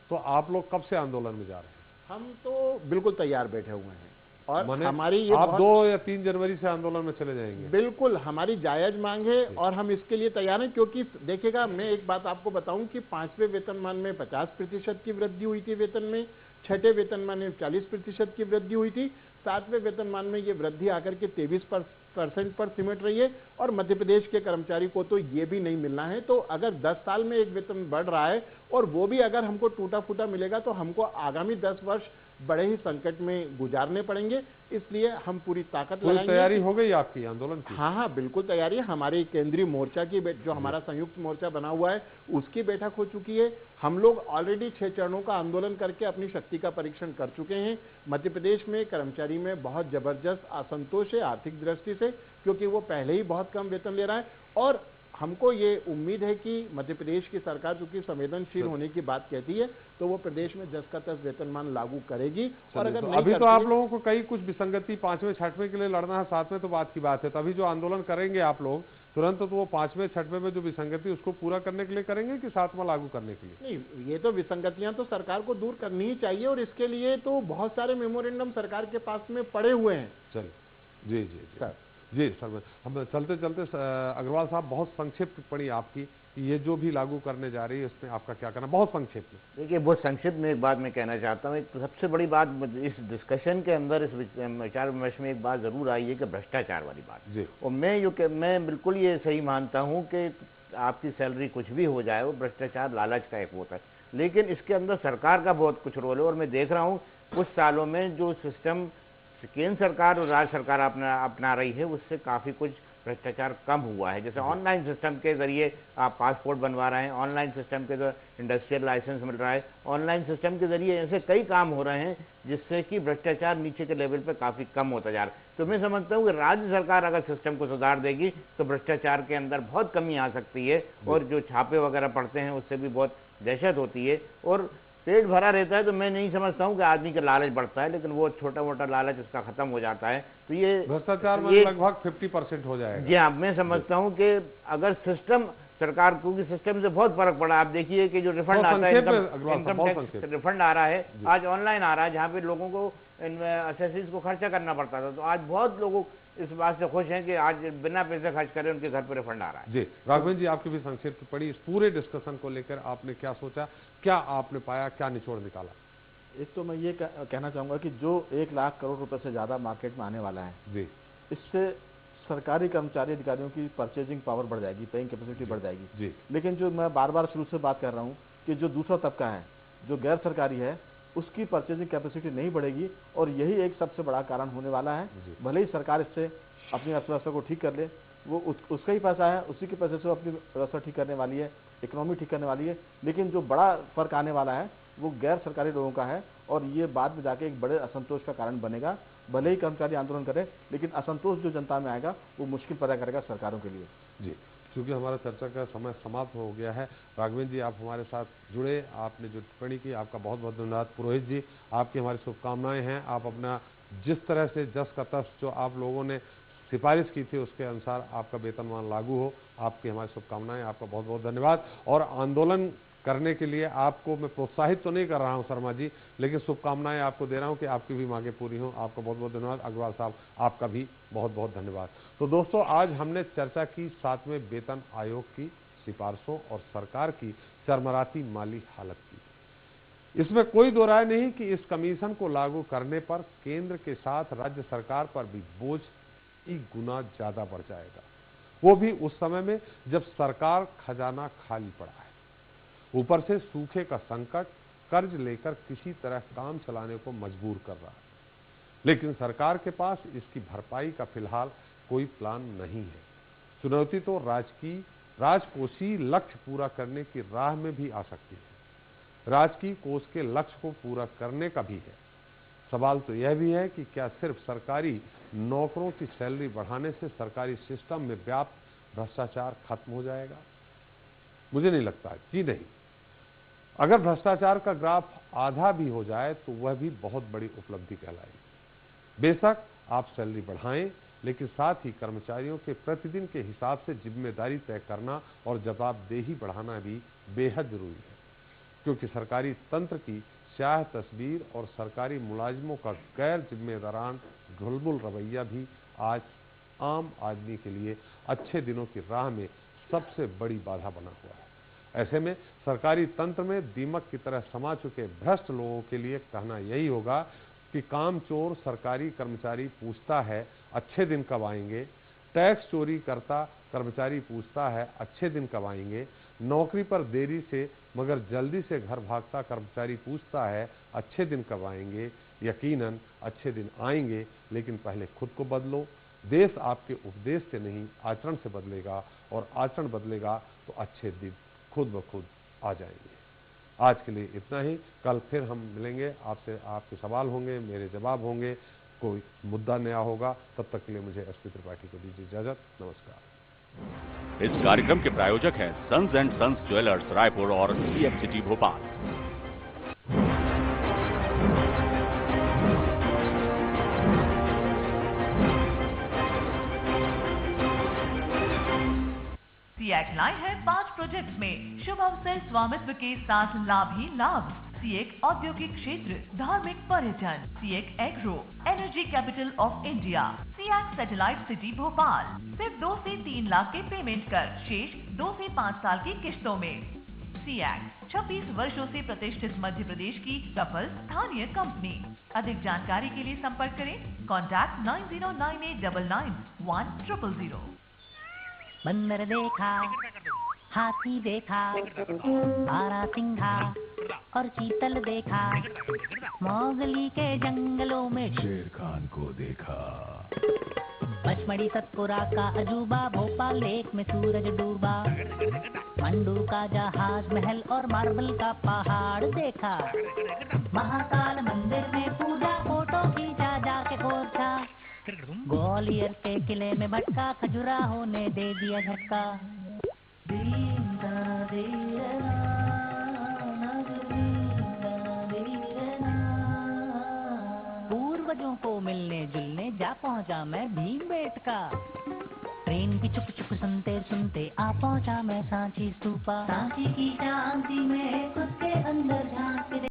तो आप लोग कब से आंदोलन में जा रहे हैं? हम तो बिल्कुल तैयार बैठे हुए हैं और हमारी ये आप 2 या 3 जनवरी से आंदोलन में चले जाएंगे? बिल्कुल, हमारी जायज मांग है और हम इसके लिए तैयार हैं। क्योंकि देखिएगा, मैं एक बात आपको बताऊं कि 5वें वेतनमान में 50% की वृद्धि हुई थी वेतन में, 6ठे वेतनमान में 40% की वृद्धि हुई थी, 7वें वेतनमान में ये वृद्धि आकर के 23% पर सिमट रही है। और मध्य प्रदेश के कर्मचारी को तो ये भी नहीं मिलना है। तो अगर 10 साल में एक वेतन बढ़ रहा है और वो भी अगर हमको टूटा फूटा मिलेगा तो हमको आगामी 10 वर्ष बड़े ही संकट में गुजारने पड़ेंगे। इसलिए हम पूरी ताकत लगाएंगे। तैयारी हो गई आपकी आंदोलन की? हाँ, बिल्कुल तैयारी है। हमारी केंद्रीय मोर्चा की जो हमारा संयुक्त मोर्चा बना हुआ है उसकी बैठक हो चुकी है। हम लोग ऑलरेडी 6 चरणों का आंदोलन करके अपनी शक्ति का परीक्षण कर चुके हैं। मध्य प्रदेश में कर्मचारी में बहुत जबरदस्त असंतोष है आर्थिक दृष्टि से, क्योंकि वो पहले ही बहुत कम वेतन ले रहा है। और हमको ये उम्मीद है कि मध्य प्रदेश की सरकार चूंकि संवेदनशील होने की बात कहती है तो वो प्रदेश में 10 का 10 वेतनमान लागू करेगी। और अगर नहीं अभी तो आप लोगों को कई कुछ विसंगति 5वें 6वें के लिए लड़ना है, 7वें तो बात की बात है। तभी जो आंदोलन करेंगे आप लोग तुरंत, तो वो 5वें 6वें में जो विसंगति उसको पूरा करने के लिए करेंगे कि 7वां लागू करने के लिए? नहीं, ये तो विसंगतियां तो सरकार को दूर करनी ही चाहिए और इसके लिए तो बहुत सारे मेमोरेंडम सरकार के पास में पड़े हुए हैं। चलिए, जी जी सर, जी सर, हम चलते चलते अग्रवाल साहब, बहुत संक्षिप्त टिप्पणी आपकी कि ये जो भी लागू करने जा रही है इसमें आपका क्या कहना, बहुत संक्षिप्त में? देखिए, बहुत संक्षिप्त में एक बात मैं कहना चाहता हूँ। एक सबसे बड़ी बात इस डिस्कशन के अंदर, इस विचार विमर्श में एक बात जरूर आई है कि भ्रष्टाचार वाली बात जी। और मैं बिल्कुल ये सही मानता हूँ कि आपकी सैलरी कुछ भी हो जाए, वो भ्रष्टाचार लालच का एक होता है, लेकिन इसके अंदर सरकार का बहुत कुछ रोल है। और मैं देख रहा हूँ कुछ सालों में जो सिस्टम केंद्र सरकार और राज्य सरकार अपना रही है उससे काफ़ी कुछ भ्रष्टाचार कम हुआ है। जैसे ऑनलाइन सिस्टम के जरिए आप पासपोर्ट बनवा रहे हैं, ऑनलाइन सिस्टम के जो इंडस्ट्रियल लाइसेंस मिल रहा है, ऑनलाइन सिस्टम के जरिए ऐसे कई काम हो रहे हैं जिससे कि भ्रष्टाचार नीचे के लेवल पे काफ़ी कम होता जा रहा है। तो मैं समझता हूँ कि राज्य सरकार अगर सिस्टम को सुधार देगी तो भ्रष्टाचार के अंदर बहुत कमी आ सकती है, और जो छापे वगैरह पड़ते हैं उससे भी बहुत दहशत होती है और पेट भरा रहता है। तो मैं नहीं समझता हूँ कि आदमी का लालच बढ़ता है, लेकिन वो छोटा मोटा लालच उसका खत्म हो जाता है। तो ये भ्रष्टाचार में लगभग 50% हो जाएगा। जी हाँ, मैं समझता हूँ कि अगर सिस्टम सरकार को, सिस्टम से बहुत फर्क पड़ा। आप देखिए कि जो रिफंड आता है, इनकम टैक्स रिफंड आ रहा है, आज ऑनलाइन आ रहा है, जहाँ पे लोगों को असेसरीज को खर्चा करना पड़ता था। तो आज बहुत लोग इस बात से खुश हैं कि आज बिना पैसे खर्च करे उनके घर पर रिफंड आ रहा है। जी राघवेंद्र जी, आपकी भी संक्षेप टिप्पणी इस पूरे डिस्कशन को लेकर आपने क्या सोचा, क्या आपने पाया, क्या निचोड़ निकाला? एक तो मैं ये कहना चाहूँगा कि जो 1 लाख करोड़ रुपए से ज़्यादा मार्केट में आने वाला है जी, इससे सरकारी कर्मचारी अधिकारियों की परचेजिंग पावर बढ़ जाएगी, पेइंग कैपेसिटी बढ़ जाएगी जी। लेकिन जो मैं बार बार शुरू से बात कर रहा हूँ कि जो दूसरा तबका है, जो गैर सरकारी है, उसकी परचेजिंग कैपेसिटी नहीं बढ़ेगी, और यही एक सबसे बड़ा कारण होने वाला है। भले ही सरकार इससे अपनी अर्थव्यवस्था को ठीक कर ले, वो उसका ही पैसा है, उसी के पैसे से वो अपनी व्यवस्था ठीक करने वाली है, इकोनॉमी ठीक करने वाली है, लेकिन जो बड़ा फर्क आने वाला है वो गैर सरकारी लोगों का है, और ये बाद में जाके एक बड़े असंतोष का कारण बनेगा। भले ही कर्मचारी आंदोलन करें, लेकिन असंतोष जो जनता में आएगा वो मुश्किल पैदा करेगा सरकारों के लिए। जी, क्योंकि हमारा चर्चा का समय समाप्त हो गया है। राघवेंद्र जी, आप हमारे साथ जुड़े, आपने जो टिप्पणी की, आपका बहुत बहुत धन्यवाद। पुरोहित जी, आपकी हमारी शुभकामनाएं हैं। आप अपना जिस तरह से जस का तस जो आप लोगों ने सिफारिश की थी उसके अनुसार आपका वेतनमान लागू हो, आपकी हमारी शुभकामनाएं। आपका बहुत बहुत धन्यवाद। और आंदोलन करने के लिए आपको मैं प्रोत्साहित तो नहीं कर रहा हूं शर्मा जी, लेकिन शुभकामनाएं आपको दे रहा हूं कि आपकी भी मांगें पूरी हों। आपका बहुत बहुत धन्यवाद। अग्रवाल साहब, आपका भी बहुत बहुत धन्यवाद। तो दोस्तों, आज हमने चर्चा की 7वें वेतन आयोग की सिफारिशों और सरकार की चरमराती माली हालत की। इसमें कोई दो राय नहीं कि इस कमीशन को लागू करने पर केंद्र के साथ राज्य सरकार पर भी बोझ 1 गुना ज्यादा बढ़ जाएगा, वो भी उस समय में जब सरकार खजाना खाली पड़ा है। ऊपर से सूखे का संकट कर्ज लेकर किसी तरह काम चलाने को मजबूर कर रहा है, लेकिन सरकार के पास इसकी भरपाई का फिलहाल कोई प्लान नहीं है। चुनौती तो राजकोषीय लक्ष्य पूरा करने की राह में भी आ सकती है, राजकीय कोष के लक्ष्य को पूरा करने का भी है। सवाल तो यह भी है कि क्या सिर्फ सरकारी नौकरों की सैलरी बढ़ाने से सरकारी सिस्टम में व्याप्त भ्रष्टाचार खत्म हो जाएगा? मुझे नहीं लगता कि नहीं। अगर भ्रष्टाचार का ग्राफ आधा भी हो जाए तो वह भी बहुत बड़ी उपलब्धि कहलाएगी। बेशक आप सैलरी बढ़ाएं, लेकिन साथ ही कर्मचारियों के प्रतिदिन के हिसाब से जिम्मेदारी तय करना और जवाबदेही बढ़ाना भी बेहद जरूरी है, क्योंकि सरकारी तंत्र की स्याह तस्वीर और सरकारी मुलाजिमों का गैर जिम्मेदारान ढुलमुल रवैया भी आज आम आदमी के लिए अच्छे दिनों की राह में सबसे बड़ी बाधा बना हुआ है। ऐसे में सरकारी तंत्र में दीमक की तरह समा चुके भ्रष्ट लोगों के लिए कहना यही होगा कि कामचोर सरकारी कर्मचारी पूछता है अच्छे दिन कब आएंगे, टैक्स चोरी करता कर्मचारी पूछता है अच्छे दिन कब आएंगे, नौकरी पर देरी से मगर जल्दी से घर भागता कर्मचारी पूछता है अच्छे दिन कब आएंगे। यकीनन अच्छे दिन आएंगे, लेकिन पहले खुद को बदलो। देश आपके उपदेश से नहीं आचरण से बदलेगा, और आचरण बदलेगा तो अच्छे दिन खुद ब खुद आ जाएंगे। आज के लिए इतना ही। कल फिर हम मिलेंगे आपसे, आपके सवाल होंगे, मेरे जवाब होंगे, कोई मुद्दा नया होगा। तब तक के लिए मुझे एसपी त्रिपाठी को दीजिए इजाजत। नमस्कार। इस कार्यक्रम के प्रायोजक हैं sons and sons jewellers Raipur और CF भोपाल। सीएक लाए है 5 प्रोजेक्ट्स में शुभ अवसर स्वामित्व के साथ लाभ ही लाभ। सीएक औद्योगिक क्षेत्र, धार्मिक पर्यटन, सीएक agro, energy capital of India, सीएक सैटेलाइट सिटी भोपाल। सिर्फ 2 से 3 लाख के पेमेंट कर शेष 2 से 5 साल की किश्तों में। सीएक 26 वर्षों से प्रतिष्ठित मध्य प्रदेश की सफल स्थानीय कंपनी। अधिक जानकारी के लिए संपर्क करें कॉन्टैक्ट 9098991000। बंदर देखा, हाथी देखा, बारहसिंघा और चीतल देखा, मोगली के जंगलों में शेर खान को देखा। पचमढ़ी सतपुरा का अजूबा, भोपाल लेक में सूरज डूबा, मंडू का जहाज महल और मार्बल का पहाड़ देखा। महाकाल मंदिर में पूजा, फोटो खींचा जाके ओरछा, ग्वालियर के किले में भटका, खजुराहो ने दे दिया झटका। पूर्वजों को मिलने जुलने जा पहुंचा मैं भीमबेटका, ट्रेन की चुप चुप सुनते सुनते आ पहुंचा मैं सांची स्तूपा। सांची की शांति में खुद के अंदर झांक